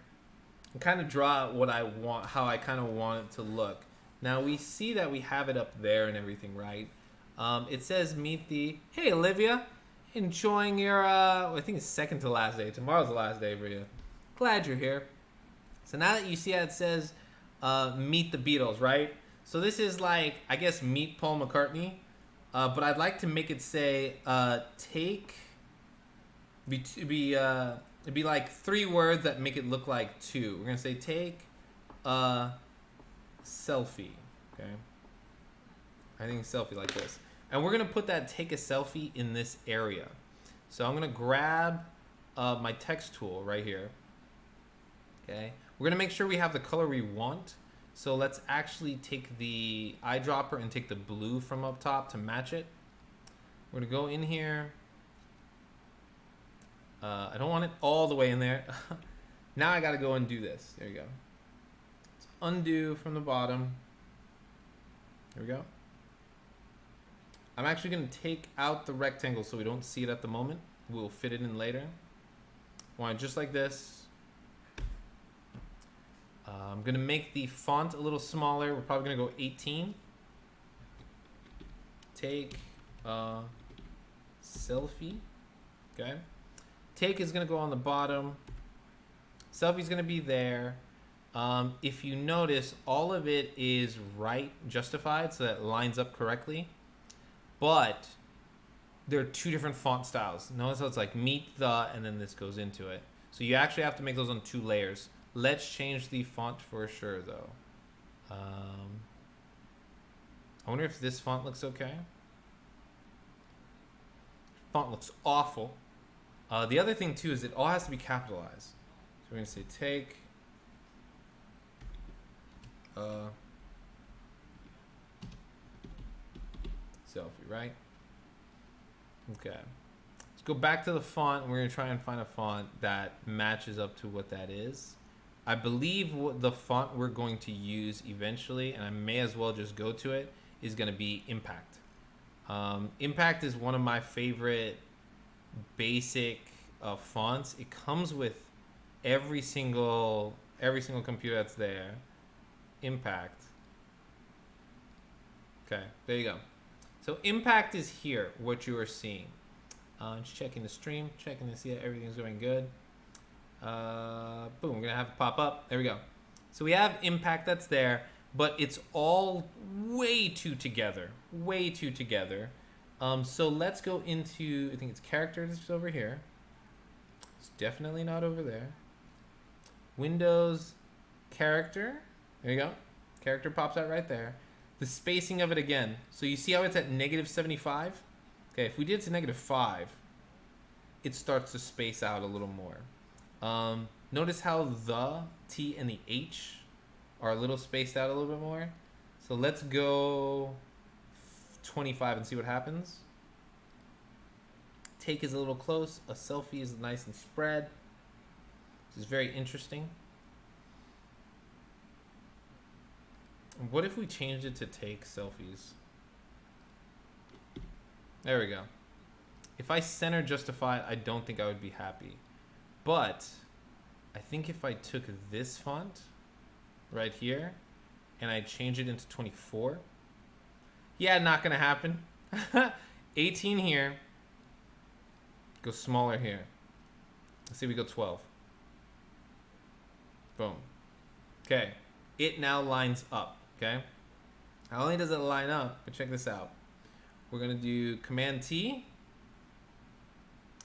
and kind of draw what I want, how I kind of want it to look. Now we see that we have it up there and everything, right? It says meet the, hey Olivia. Enjoying your, I think it's second to last day. Tomorrow's the last day for you. Glad you're here. So now that you see how it says, meet the Beatles, right? So this is like, I guess, meet Paul McCartney. But I'd like to make it say, take, it'd be like 3 words that make it look like 2. We're gonna say take a selfie, okay? I think selfie like this. And we're gonna put that take a selfie in this area. So I'm gonna grab my text tool right here. Okay, we're gonna make sure we have the color we want. So let's actually take the eyedropper and take the blue from up top to match it. We're gonna go in here. I don't want it all the way in there. Now I gotta go and do this. There you go. Let's undo from the bottom. There we go. I'm actually going to take out the rectangle so we don't see it at the moment. We'll fit it in later. Want it just like this. I'm going to make the font a little smaller. We're probably going to go 18. Take a selfie. Okay. Take is going to go on the bottom. Selfie is going to be there. If you notice, all of it is right justified, so that it lines up correctly. But there are 2 different font styles. Notice how it's like meet the, and then this goes into it. So you actually have to make those on 2 layers. Let's change the font for sure, though. I wonder if this font looks okay. Font looks awful. The other thing, too, is it all has to be capitalized. So we're going to say take... selfie, right? Okay. Let's go back to the font. We're going to try and find a font that matches up to what that is. I believe what the font we're going to use eventually, and I may as well just go to it, is going to be Impact. Impact is one of my favorite basic fonts. It comes with every single computer that's there. Impact. Okay, there you go. So Impact is here, what you are seeing. Just checking the stream, checking to see that everything's going good. Boom, we're gonna have it pop up. There we go. So we have Impact that's there, but it's all way too together. Way too together. So let's go into, I think it's characters over here. It's definitely not over there. Windows, character. There you go. Character pops out right there. The spacing of it again. So you see how it's at -75? Okay, if we did it to -5, it starts to space out a little more. Notice how the T and the H are a little spaced out a little bit more. So let's go 25 and see what happens. Take is a little close. A selfie is nice and spread. This is very interesting. What if we changed it to take selfies? There we go. If I center justify it, I don't think I would be happy. But I think if I took this font right here and I change it into 24, yeah, not gonna happen. 18 here. Go smaller here. Let's see, we go 12. Boom. Okay. It now lines up. Okay. Not only does it line up, but check this out. We're gonna do Command T.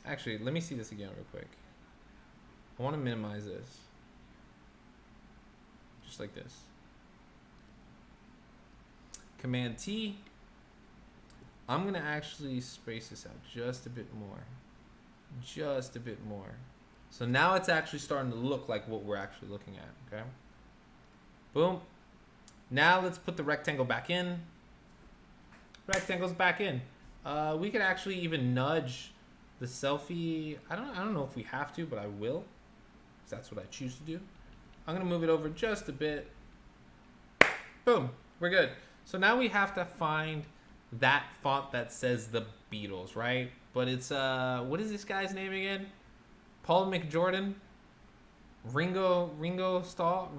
Actually, let me see this again real quick. I want to minimize this. Just like this. Command T. I'm gonna actually space this out just a bit more. Just a bit more. So now it's actually starting to look like what we're actually looking at. Okay. Boom. Now let's put the rectangle back in. Rectangle's back in. We could actually even nudge the selfie. I don't know if we have to, but I will. Because that's what I choose to do. I'm gonna move it over just a bit. Boom. We're good. So now we have to find that font that says the Beatles, right? But it's what is this guy's name again? Paul McJordan? Ringo Starr?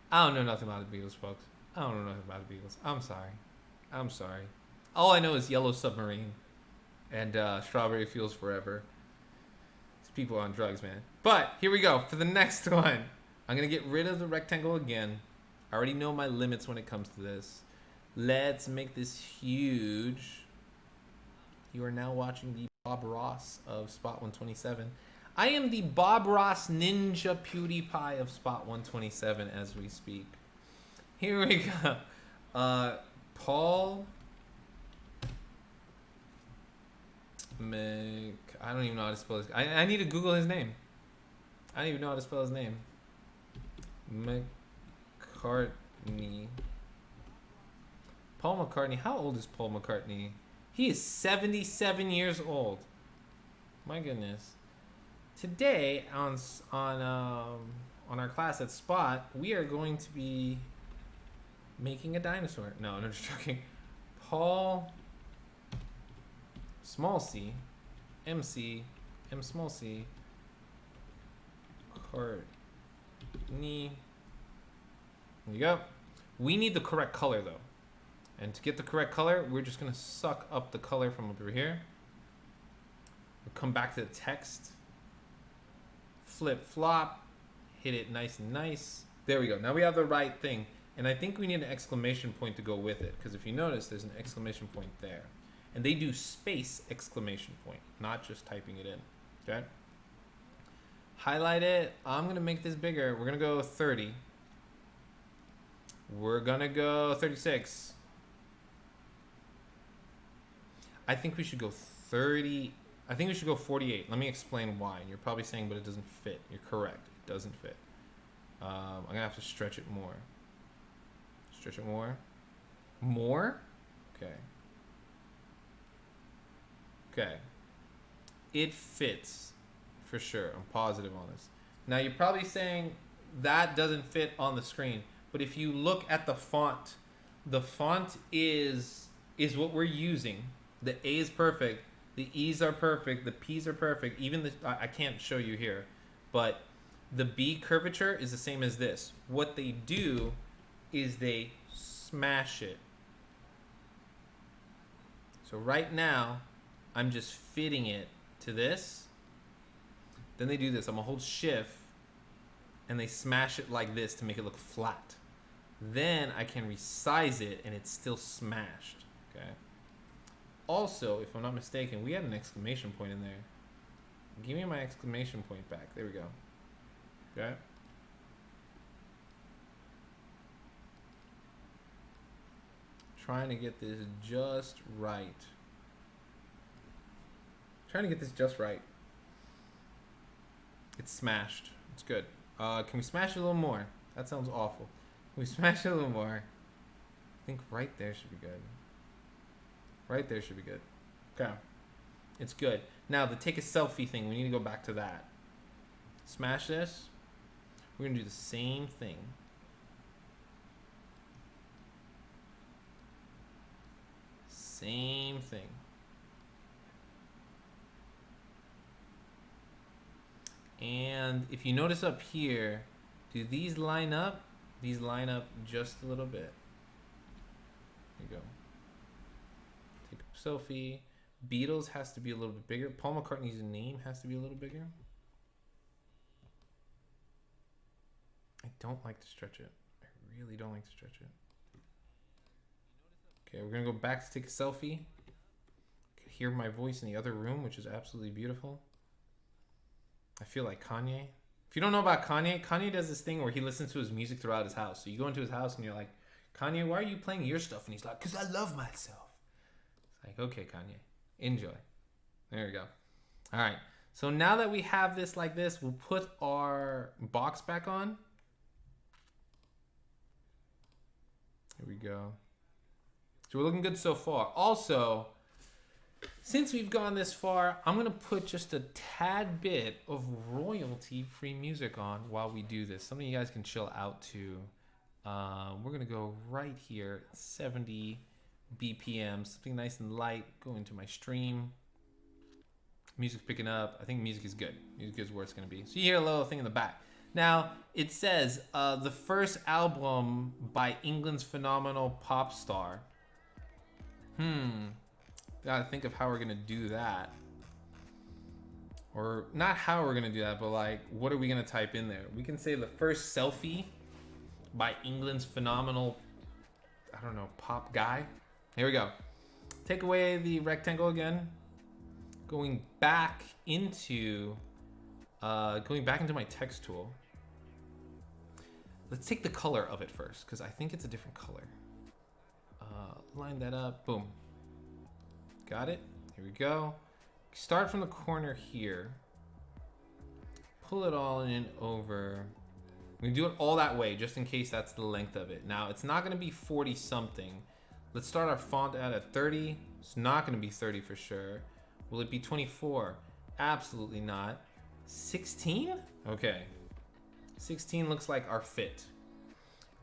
I don't know nothing about the Beatles, folks. I don't know nothing about the Beatles. I'm sorry. All I know is Yellow Submarine and Strawberry Fields Forever. These people are on drugs, man. But here we go for the next one. I'm gonna get rid of the rectangle again. I already know my limits when it comes to this. Let's make this huge. You are now watching the Bob Ross of SPOT127. I am the Bob Ross Ninja PewDiePie of SPOT127 as we speak. Here we go. Paul I don't even know how to spell his. I need to Google his name. I don't even know how to spell his name. McCartney. Paul McCartney. How old is Paul McCartney? He is 77 years old. My goodness. Today on our class at Spot, we are going to be making a dinosaur. No, I'm just joking. Paul small c, MC, M small c, Courtney. There you go. We need the correct color though. And to get the correct color, we're just gonna suck up the color from over here. We'll come back to the text. Flip flop. Hit it nice and nice. There we go. Now we have the right thing. And I think we need an exclamation point to go with it. Because if you notice, there's an exclamation point there. And they do space exclamation point, not just typing it in. Okay? Highlight it. I'm going to make this bigger. We're going to go 30. We're going to go 36. I think we should go 30. I think we should go 48. Let me explain why. You're probably saying, but it doesn't fit. You're correct. It doesn't fit. I'm going to have to stretch it more. Stretch it more. More? Okay. Okay. It fits for sure. I'm positive on this. Now you're probably saying that doesn't fit on the screen, but if you look at the font is what we're using. The A is perfect, the E's are perfect, the P's are perfect. Even the I can't show you here, but the B curvature is the same as this. What they do is they smash it. So right now I'm just fitting it to this. Then they do this. I'm gonna hold shift and they smash it like this to make it look flat. Then I can resize it and it's still smashed. Okay. Also, if I'm not mistaken, we had an exclamation point in there. Give me my exclamation point back. There we go. Okay. Trying to get this just right. Trying to get this just right. It's smashed. It's good. Can we smash it a little more? That sounds awful. Can we smash it a little more? I think right there should be good. Right there should be good. Okay. It's good. Now, the take a selfie thing, we need to go back to that. Smash this. We're going to do the same thing. Same thing. And if you notice up here, do these line up? These line up just a little bit. There you go. Take a selfie. Beatles has to be a little bit bigger. Paul McCartney's name has to be a little bigger. I don't like to stretch it. I really don't like to stretch it. Okay, we're gonna go back to take a selfie. You can hear my voice in the other room, which is absolutely beautiful. I feel like Kanye. If you don't know about Kanye, Kanye does this thing where he listens to his music throughout his house. So you go into his house and you're like, Kanye, why are you playing your stuff? And he's like, because I love myself. It's like, okay, Kanye, enjoy. There we go. All right. So now that we have this like this, we'll put our box back on. Here we go. So we're looking good so far. Also, since we've gone this far, I'm going to put just a tad bit of royalty-free music on while we do this. Something you guys can chill out to. We're going to go right here, 70 BPM, something nice and light. Go into my stream. Music's picking up. I think music is good. Music is where it's going to be. So you hear a little thing in the back. Now, it says the first album by England's phenomenal pop star. Gotta think of how we're gonna do that. Or not how we're gonna do that, but like, what are we gonna type in there? We can say the first selfie by England's phenomenal, I don't know, pop guy. Here we go. Take away the rectangle again. Going back into my text tool. Let's take the color of it first, because I think it's a different color. Line that up, boom. Got it, here we go. Start from the corner here. Pull it all in over. We can do it all that way, just in case that's the length of it. Now, it's not gonna be 40 something. Let's start our font out at 30. It's not gonna be 30 for sure. Will it be 24? Absolutely not. 16? Okay. 16 looks like our fit.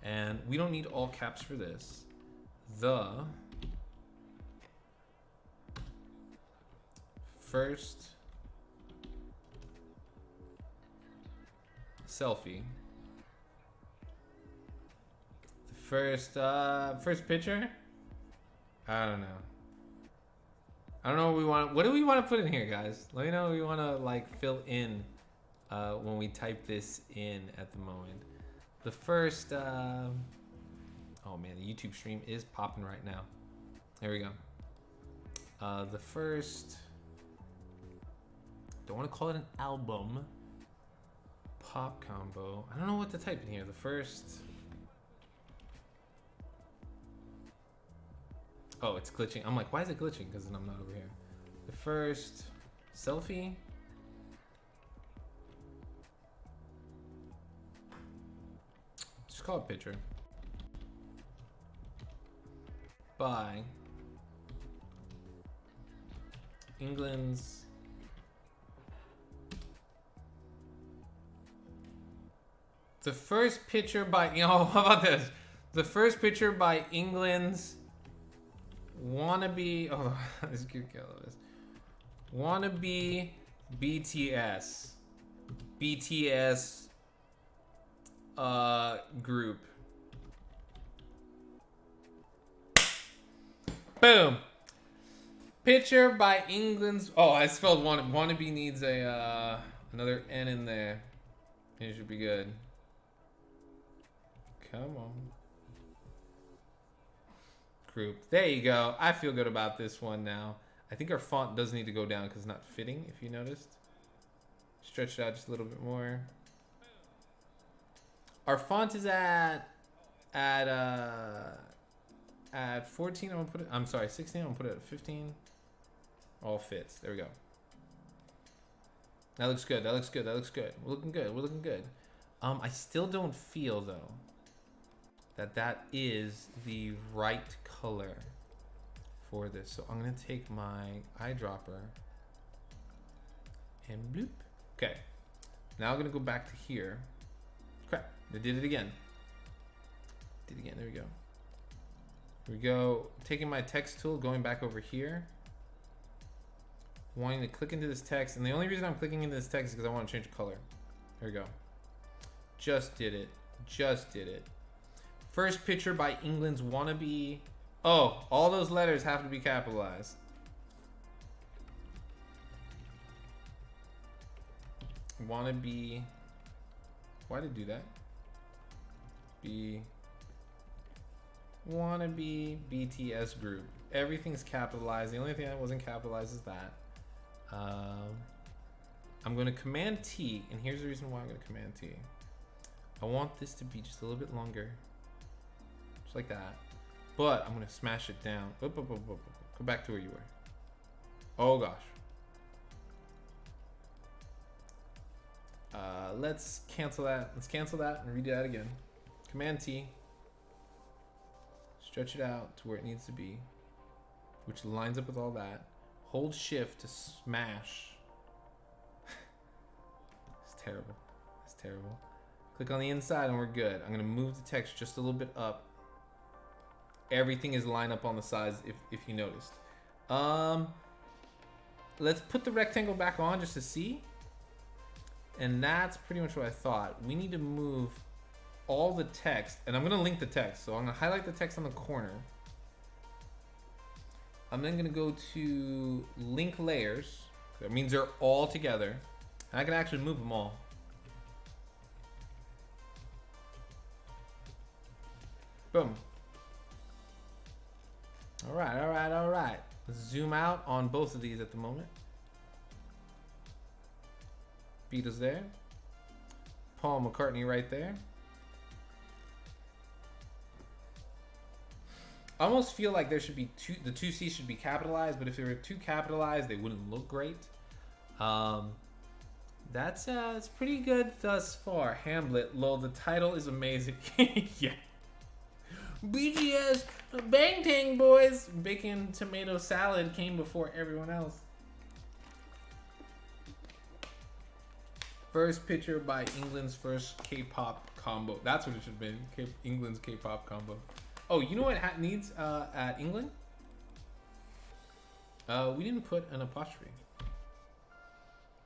And we don't need all caps for this. The first selfie. The first picture? I don't know. I don't know what we want. What do we want to put in here, guys? Let me know what we want to like fill in when we type this in at the moment. The first, oh man, the YouTube stream is popping right now. There we go. The first, don't want to call it an album. Pop combo. I don't know what to type in here. The first. Oh, it's glitching. I'm like, why is it glitching? Because I'm not over here. The first selfie. Just call it picture. By England's the first picture by, you know, how about this? The first picture by England's wannabe, oh, this is cute, this. Wannabe BTS. BTS group. Boom. Picture by England's, oh, I spelled wannabe needs a another N in there. It should be good. Come on. Group. There you go. I feel good about this one now. I think our font does need to go down because it's not fitting, if you noticed. Stretch it out just a little bit more. Our font is at 14. I'm gonna put it. I'm sorry, 16. I'm gonna put it at 15. All fits. There we go. That looks good. That looks good. That looks good. We're looking good. We're looking good. I still don't feel though that is the right color for this. So I'm gonna take my eyedropper and bloop. Okay. Now I'm gonna go back to here. Crap, I did it again. Did it again, there we go. Here we go, taking my text tool, going back over here. Wanting to click into this text, and the only reason I'm clicking into this text is because I want to change the color. There we go. Just did it, just did it. First picture by England's wannabe. Oh, all those letters have to be capitalized. Wannabe. Why did it do that? Wannabe BTS group. Everything's capitalized. The only thing that wasn't capitalized is that. I'm going to Command T, and here's the reason why I'm going to Command T. I want this to be just a little bit longer. Just like that. But I'm going to smash it down. Up. Go back to where you were. Oh gosh. Let's cancel that. Let's cancel that and redo that again. Command T. Stretch it out to where it needs to be, which lines up with all that. Hold shift to smash. It's terrible. It's terrible. Click on the inside and we're good. I'm gonna move the text just a little bit up. Everything is lined up on the sides if you noticed. Let's put the rectangle back on just to see. And that's pretty much what I thought. We need to move all the text, and I'm gonna link the text. So I'm gonna highlight the text on the corner. I'm then gonna go to link layers. That means they're all together. And I can actually move them all. Boom. All right, all right, all right. Let's zoom out on both of these at the moment. Beatles there. Paul McCartney right there. I almost feel like there should be the two C's should be capitalized, but if they were too capitalized, they wouldn't look great. That's it's pretty good thus far. Hamlet, lol, the title is amazing. Yeah. BGS, Bang Tang Boys, bacon tomato salad came before everyone else. First picture by England's first K-pop combo. That's what it should have been. England's K-pop combo. Oh, you know what hat needs at England? We didn't put an apostrophe.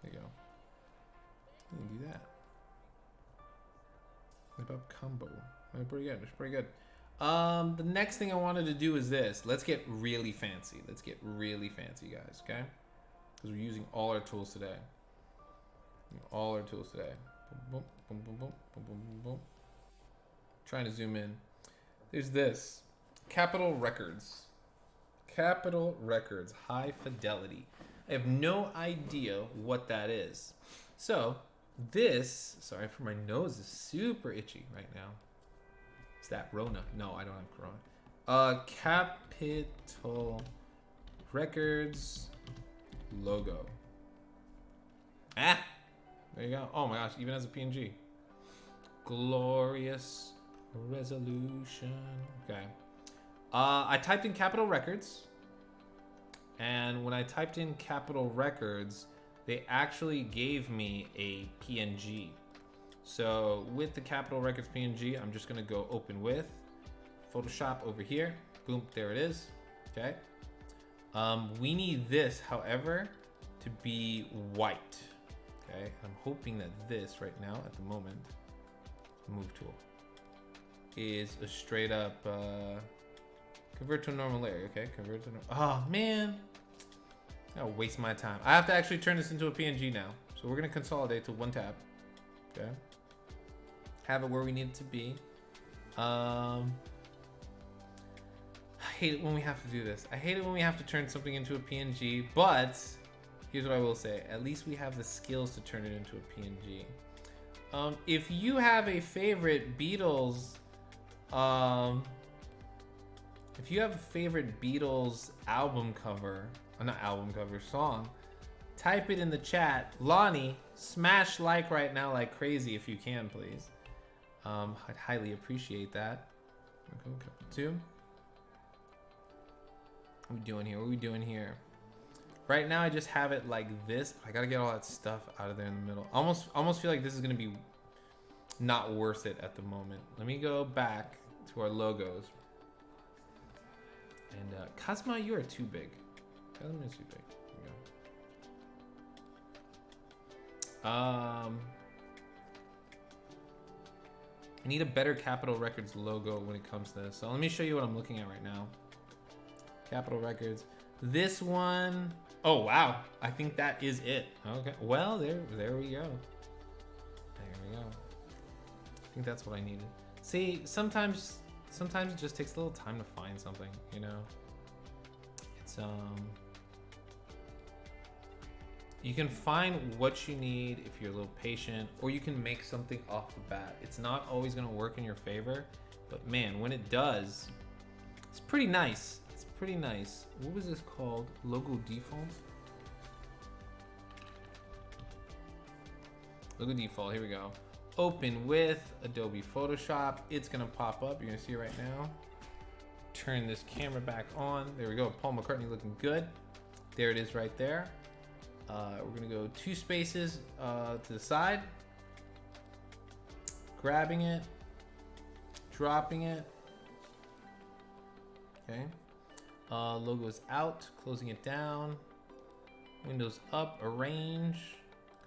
There you go. We can do that. K-pop combo. Pretty good. It's pretty good. The next thing I wanted to do is this. Let's get really fancy. Let's get really fancy, guys. Okay? Because we're using all our tools today. All our tools today. Boom, boom, boom, boom, boom, boom, boom, boom. Trying to zoom in. There's this. Capitol Records. Capitol Records. High fidelity. I have no idea what that is. So, this... Sorry for my nose is super itchy right now. Is that Rona? No, I don't have Corona. Capitol Records logo. Ah! There you go. Oh my gosh, even as a PNG. Glorious resolution. Okay. I typed in Capitol Records. And when I typed in Capitol Records, they actually gave me a PNG. So with the Capitol Records PNG, I'm just gonna go open with Photoshop over here. Boom, there it is. Okay. We need this, however, to be white. Okay, I'm hoping that this right now, at the moment, move tool, is a straight up convert to a normal layer. Okay, convert to oh man, I'll waste my time. I have to actually turn this into a PNG now. So we're gonna consolidate to one tab. Okay, have it where we need it to be. I hate it when we have to do this. I hate it when we have to turn something into a PNG, but here's what I will say. At least we have the skills to turn it into a PNG. If you have a favorite Beatles, if you have a favorite Beatles album cover, not album cover, song, type it in the chat. Lonnie, smash like right now like crazy if you can, please. I'd highly appreciate that. Two. What are we doing here? What are we doing here? Right now, I just have it like this. I gotta get all that stuff out of there in the middle. Almost feel like this is gonna be not worth it at the moment. Let me go back to our logos. And Cosma, you are too big. Cosma is too big. There we go. I need a better Capitol Records logo when it comes to this. So let me show you what I'm looking at right now. Capitol Records. This one. Oh wow, I think that is it. Okay, well there we go. There we go. I think that's what I needed. See, sometimes it just takes a little time to find something, you know. It's you can find what you need if you're a little patient, or you can make something off the bat. It's not always gonna work in your favor, but man, when it does, it's pretty nice. It's pretty nice. What was this called? Logo default? Logo default, here we go. Open with Adobe Photoshop. It's gonna pop up, you're gonna see it right now. Turn this camera back on. There we go, Paul McCartney looking good. There it is right there. We're gonna go 2 spaces to the side. Grabbing it, dropping it. Okay. Logos out, closing it down. Windows up, arrange,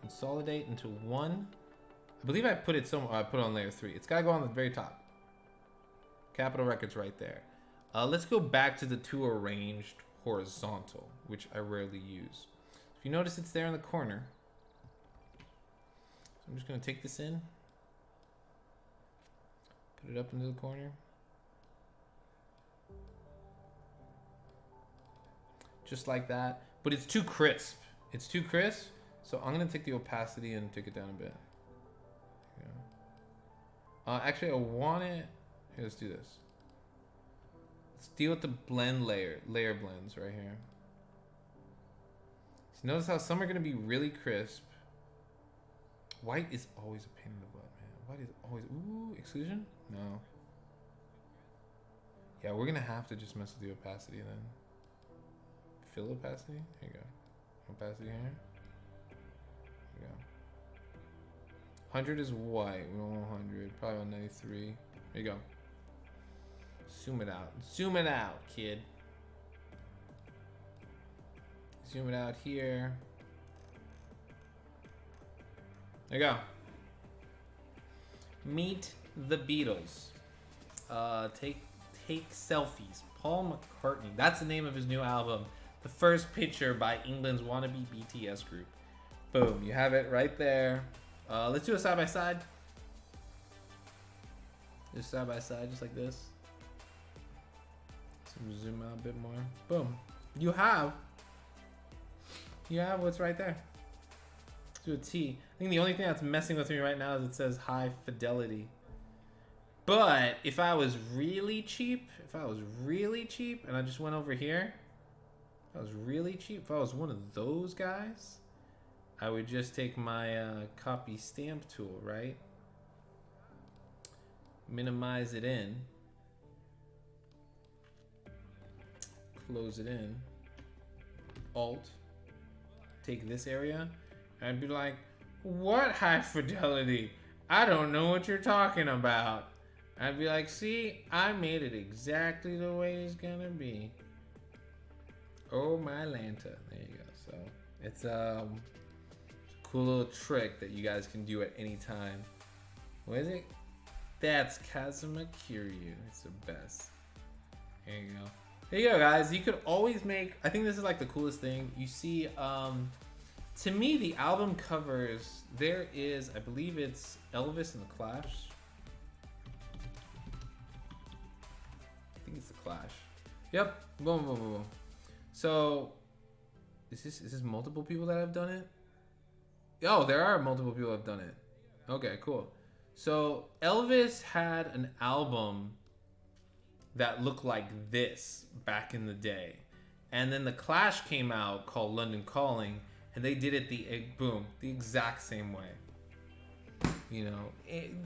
consolidate into one. I believe I put it somewhere. I put it on layer 3. It's gotta go on the very top. Capitol Records right there. Let's go back to the 2 arranged horizontal, which I rarely use. If you notice, it's there in the corner. So I'm just gonna take this in, put it up into the corner. Just like that, but it's too crisp. It's too crisp, so I'm gonna take the opacity and take it down a bit. Yeah. Actually, I want it. Here, let's do this. Let's deal with the blend layer blends right here. So notice how some are gonna be really crisp. White is always a pain in the butt, man. White is always, ooh, exclusion? No. Yeah, we're gonna have to just mess with the opacity then. Fill opacity? Here you go. Opacity here. There you go. 100 is white. We want 100. Probably on 93. There you go. Zoom it out. Zoom it out, kid. Zoom it out here. There you go. Meet the Beatles. Take selfies. Paul McCartney. That's the name of his new album. The first picture by England's wannabe BTS group. Boom. You have it right there. Let's do a side by side. Just side by side, just like this. Zoom out a bit more. Boom. You have what's right there. Let's do a T. I think the only thing that's messing with me right now is it says high fidelity. But if I was really cheap, and I just went over here, if I was really cheap, if I was one of those guys, I would just take my copy stamp tool, right? Minimize it in. Close it in. Alt. Take this area. And I'd be like, what high fidelity? I don't know what you're talking about. I'd be like, see, I made it exactly the way it's gonna be. Oh my Lanta. There you go. So it's a cool little trick that you guys can do at any time. What is it? That's Kazuma Kiryu. It's the best. There you go. There you go, guys. You could always make, I think this is like the coolest thing. You see, to me, the album covers, there is, I believe it's Elvis and the Clash. I think it's the Clash. Yep. Boom, boom, boom, boom. So, is this multiple people that have done it? Oh, there are multiple people that have done it. Okay, cool. So, Elvis had an album that looked like this back in the day. And then the Clash came out called London Calling, and they did it the exact same way. You know,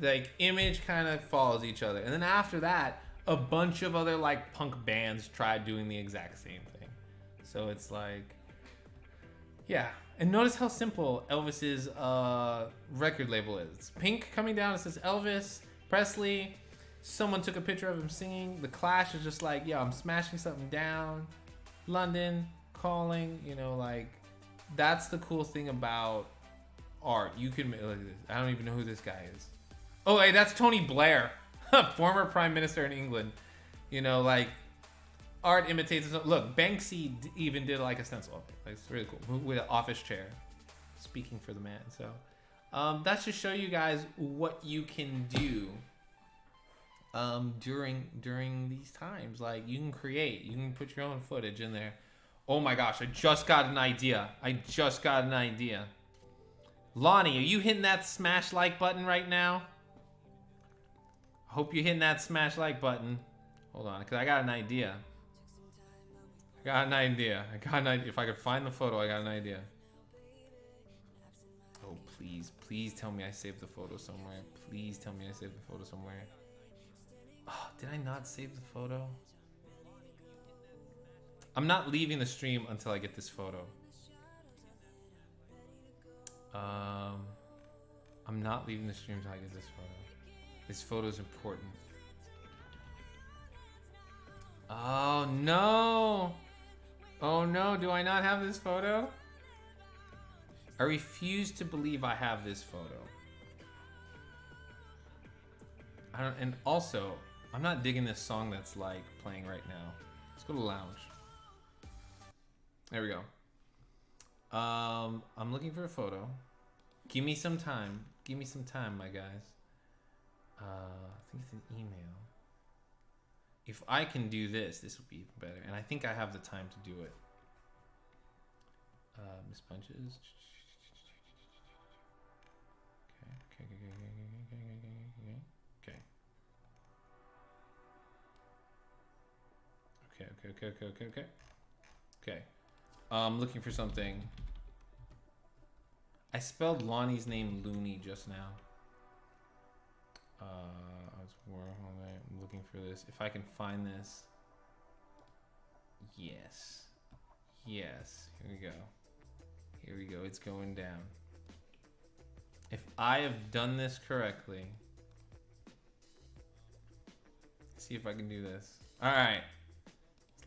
like image kind of follows each other. And then after that, a bunch of other like punk bands tried doing the exact same thing. So it's like, yeah. And notice how simple Elvis's record label is. It's pink coming down, it says Elvis Presley. Someone took a picture of him singing. The Clash is just like, yo, I'm smashing something down. London Calling, you know, like, that's the cool thing about art. You can, look at this. I don't even know who this guy is. Oh, hey, that's Tony Blair, former prime minister in England. You know, like, art imitates. Look, Banksy even did like a stencil of it. Like, it's really cool with an office chair. Speaking for the man. So, that's to show you guys what you can do during these times. Like, you can create, you can put your own footage in there. Oh my gosh, I just got an idea. Lonnie, are you hitting that smash like button right now? I hope you're hitting that smash like button. Hold on, because I got an idea. If I could find the photo, I got an idea. Oh, please tell me I saved the photo somewhere. Please tell me I saved the photo somewhere. Oh, did I not save the photo? I'm not leaving the stream until I get this photo. I'm not leaving the stream until I get this photo. This photo is important. Oh no! Oh no, do I not have this photo? I refuse to believe I have this photo. And also, I'm not digging this song that's like playing right now. Let's go to lounge. There we go. I'm looking for a photo. Give me some time. Give me some time, my guys. I think it's an email. If I can do this, this would be even better. And I think I have the time to do it. Miss Punches. Okay. I'm looking for something. I spelled Lonnie's name Looney just now. I'm looking for this. If I can find this. Yes. Yes. Here we go. Here we go. It's going down. If I have done this correctly. See if I can do this. Alright.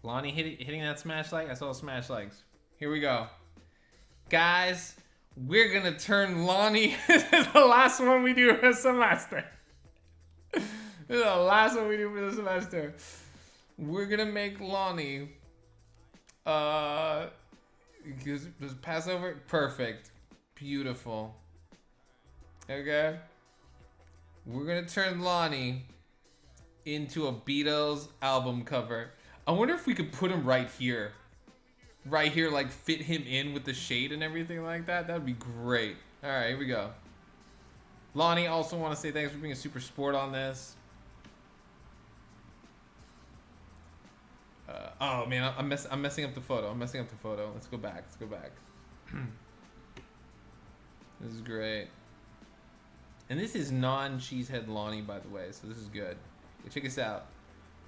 Lonnie hitting that smash like. I saw smash likes. Here we go. Guys, we're going to turn Lonnie. This is the last one we do for the semester. This is the last one we do for the semester. We're going to make Lonnie. Does Passover? Perfect. Beautiful. Okay. We're going to turn Lonnie into a Beatles album cover. I wonder if we could put him right here. Right here, like fit him in with the shade and everything like that. That would be great. All right, here we go. Lonnie, also want to say thanks for being a super sport on this. Oh man, I'm messing up the photo. Let's go back. This is great. And this is non-cheesehead Lonnie, by the way, so this is good. Okay, check this out.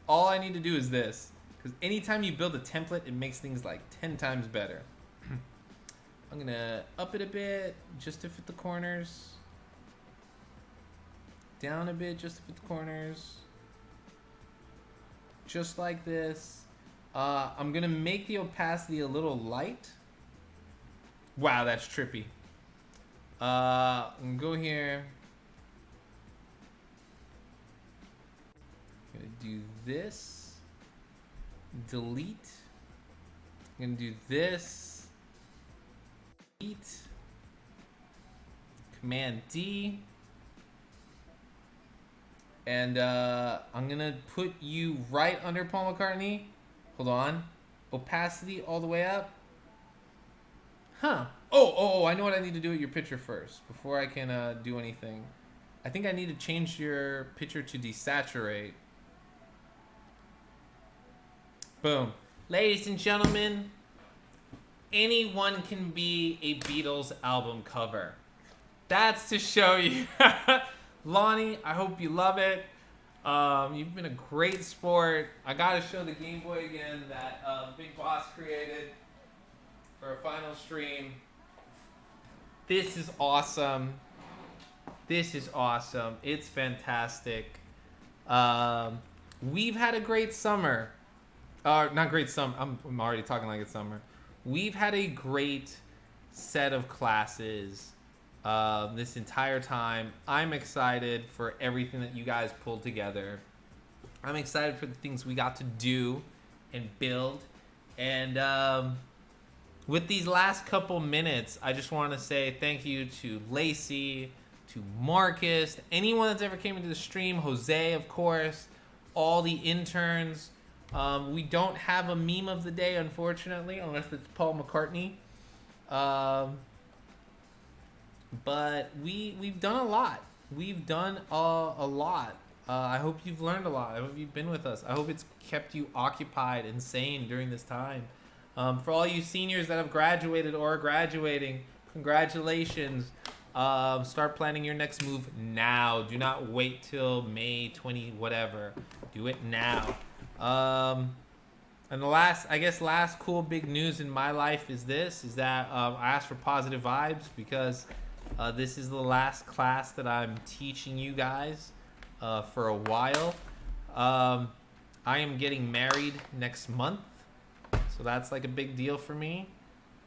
All I need to do is this. Because anytime you build a template, it makes things like 10 times better. I'm going to up it a bit just to fit the corners. Down a bit just to fit the corners. Just like this. I'm going to make the opacity a little light. Wow, that's trippy. I'm going to go here. I'm going to do this. Delete. I'm going to do this. Delete. Command D. And I'm going to put you right under Paul McCartney. Hold on. Opacity all the way up. Huh. Oh, I know what I need to do with your picture first before I can do anything. I think I need to change your picture to desaturate. Boom. Ladies and gentlemen, anyone can be a Beatles album cover. That's to show you. Lonnie, I hope you love it. You've been a great sport. I gotta show the Game Boy again that Big Boss created for a final stream. This is awesome. It's fantastic. We've had a great summer. Not great summer. I'm already talking like it's summer. We've had a great set of classes this entire time. I'm excited for everything that you guys pulled together. I'm excited for the things we got to do and build. And with these last couple minutes, I just want to say thank you to Lacey, to Marcus, to anyone that's ever came into the stream, Jose, of course, all the interns. We don't have a meme of the day, unfortunately, unless it's Paul McCartney. But we've done a lot. We've done a lot. I hope you've learned a lot. I hope you've been with us. I hope it's kept you occupied and sane during this time. For all you seniors that have graduated or are graduating, congratulations. Start planning your next move now. Do not wait till May 20 whatever. Do it now. And the last cool big news in my life is that I asked for positive vibes because this is the last class that I'm teaching you guys for a while. I am getting married next month, so that's like a big deal for me.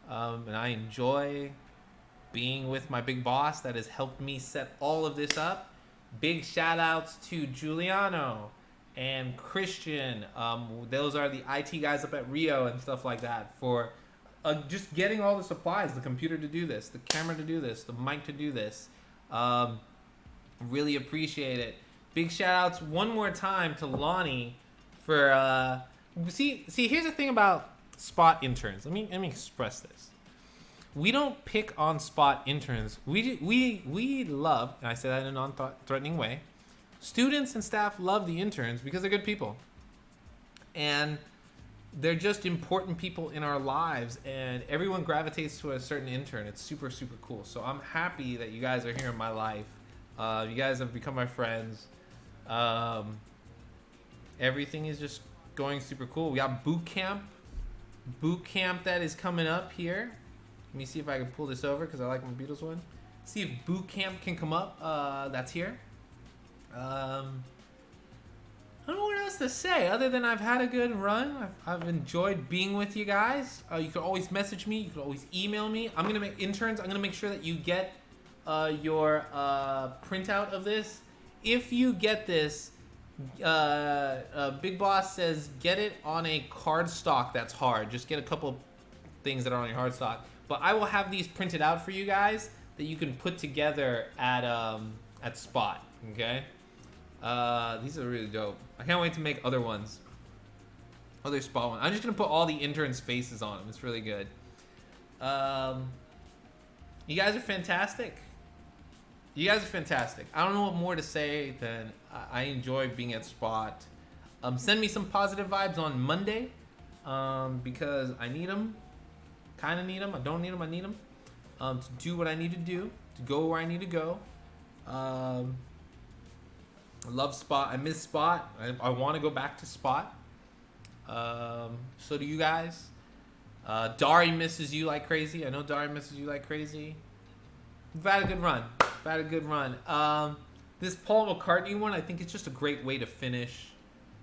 And I enjoy being with my big boss that has helped me set all of this up. Big shout outs to Giuliano and Christian. Those are the IT guys up at Rio and stuff like that for just getting all the supplies, the computer to do this, the camera to do this, the mic to do this. Really appreciate it. Big shout outs one more time to Lonnie for see here's the thing about SPOT interns. Let me express this. We don't pick on SPOT interns. We love, and I say that in a non-threatening way. Students and staff love the interns because they're good people. And they're just important people in our lives, and everyone gravitates to a certain intern. It's super, super cool. So I'm happy that you guys are here in my life. You guys have become my friends. Everything is just going super cool. We got boot camp that is coming up here. Let me see if I can pull this over because I like my Beatles one. See if boot camp can come up. That's here. I don't know what else to say other than I've had a good run. I've enjoyed being with you guys. You can always message me. You can always email me. I'm gonna make interns. I'm gonna make sure that you get your printout of this. If you get this, Big Boss says get it on a card stock that's hard. Just get a couple things that are on your hard stock. But I will have these printed out for you guys that you can put together at SPOT. Okay. These are really dope. I can't wait to make other ones. Other SPOT ones. I'm just gonna put all the interns' faces on them. It's really good. You guys are fantastic. You guys are fantastic. I don't know what more to say than I enjoy being at SPOT. Send me some positive vibes on Monday, because I need them. Kind of need them. I don't need them. I need them to do what I need to do, to go where I need to go. I love SPOT. I miss SPOT. I want to go back to SPOT. So do you guys. Dari misses you like crazy. I know Dari misses you like crazy. We've had a good run. This Paul McCartney one, I think it's just a great way to finish.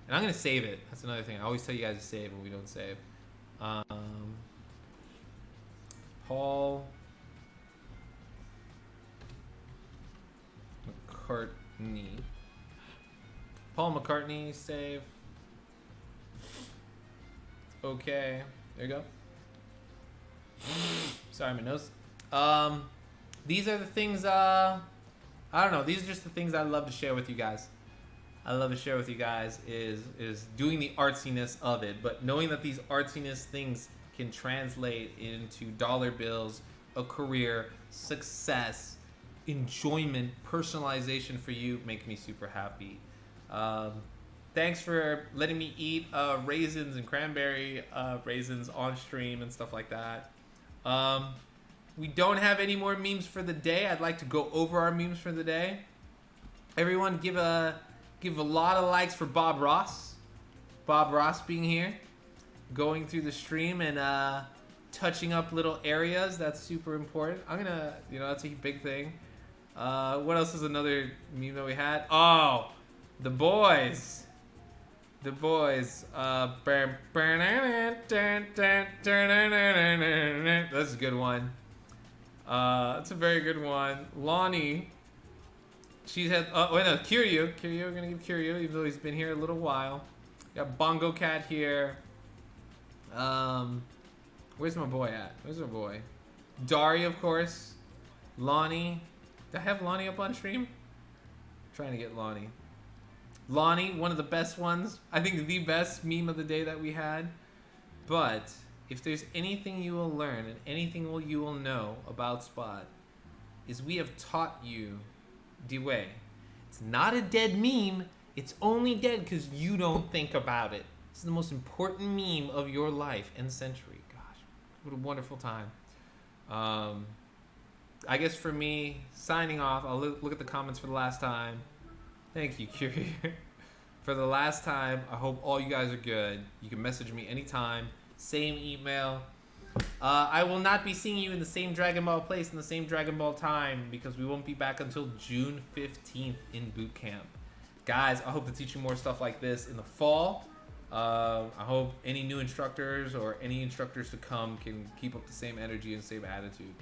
And I'm going to save it. That's another thing. I always tell you guys to save when we don't save. Paul McCartney. Paul McCartney, save. Okay. There you go. Sorry, my nose. These are the things, I don't know. These are just the things I love to share with you guys. I love to share with you guys is doing the artsiness of it, but knowing that these artsiness things can translate into dollar bills, a career, success, enjoyment, personalization for you, make me super happy. Thanks for letting me eat raisins and cranberry raisins on stream and stuff like that. We don't have any more memes for the day. I'd like to go over our memes for the day. Everyone give a lot of likes for Bob Ross. Bob Ross being here, going through the stream and touching up little areas. That's super important. I'm gonna, that's a big thing. What else is another meme that we had? Oh, the boys. The boys. That's a good one. That's a very good one. Lonnie. She had. Kiryu. We're gonna give Kiryu, even though he's been here a little while. Got Bongo Cat here. Where's my boy at? Where's my boy? Dari, of course. Lonnie. Did I have Lonnie up on stream? I'm trying to get Lonnie. Lonnie, one of the best ones. I think the best meme of the day that we had. But if there's anything you will learn and anything you will know about SPOT, is we have taught you the way. It's not a dead meme. It's only dead because you don't think about it. This is the most important meme of your life and century. Gosh, what a wonderful time. I guess for me, signing off, I'll look at the comments for the last time. Thank you, Curie. For the last time, I hope all you guys are good. You can message me anytime. Same email. I will not be seeing you in the same Dragon Ball place in the same Dragon Ball time because we won't be back until June 15th in boot camp. Guys, I hope to teach you more stuff like this in the fall. I hope any new instructors or any instructors to come can keep up the same energy and same attitude.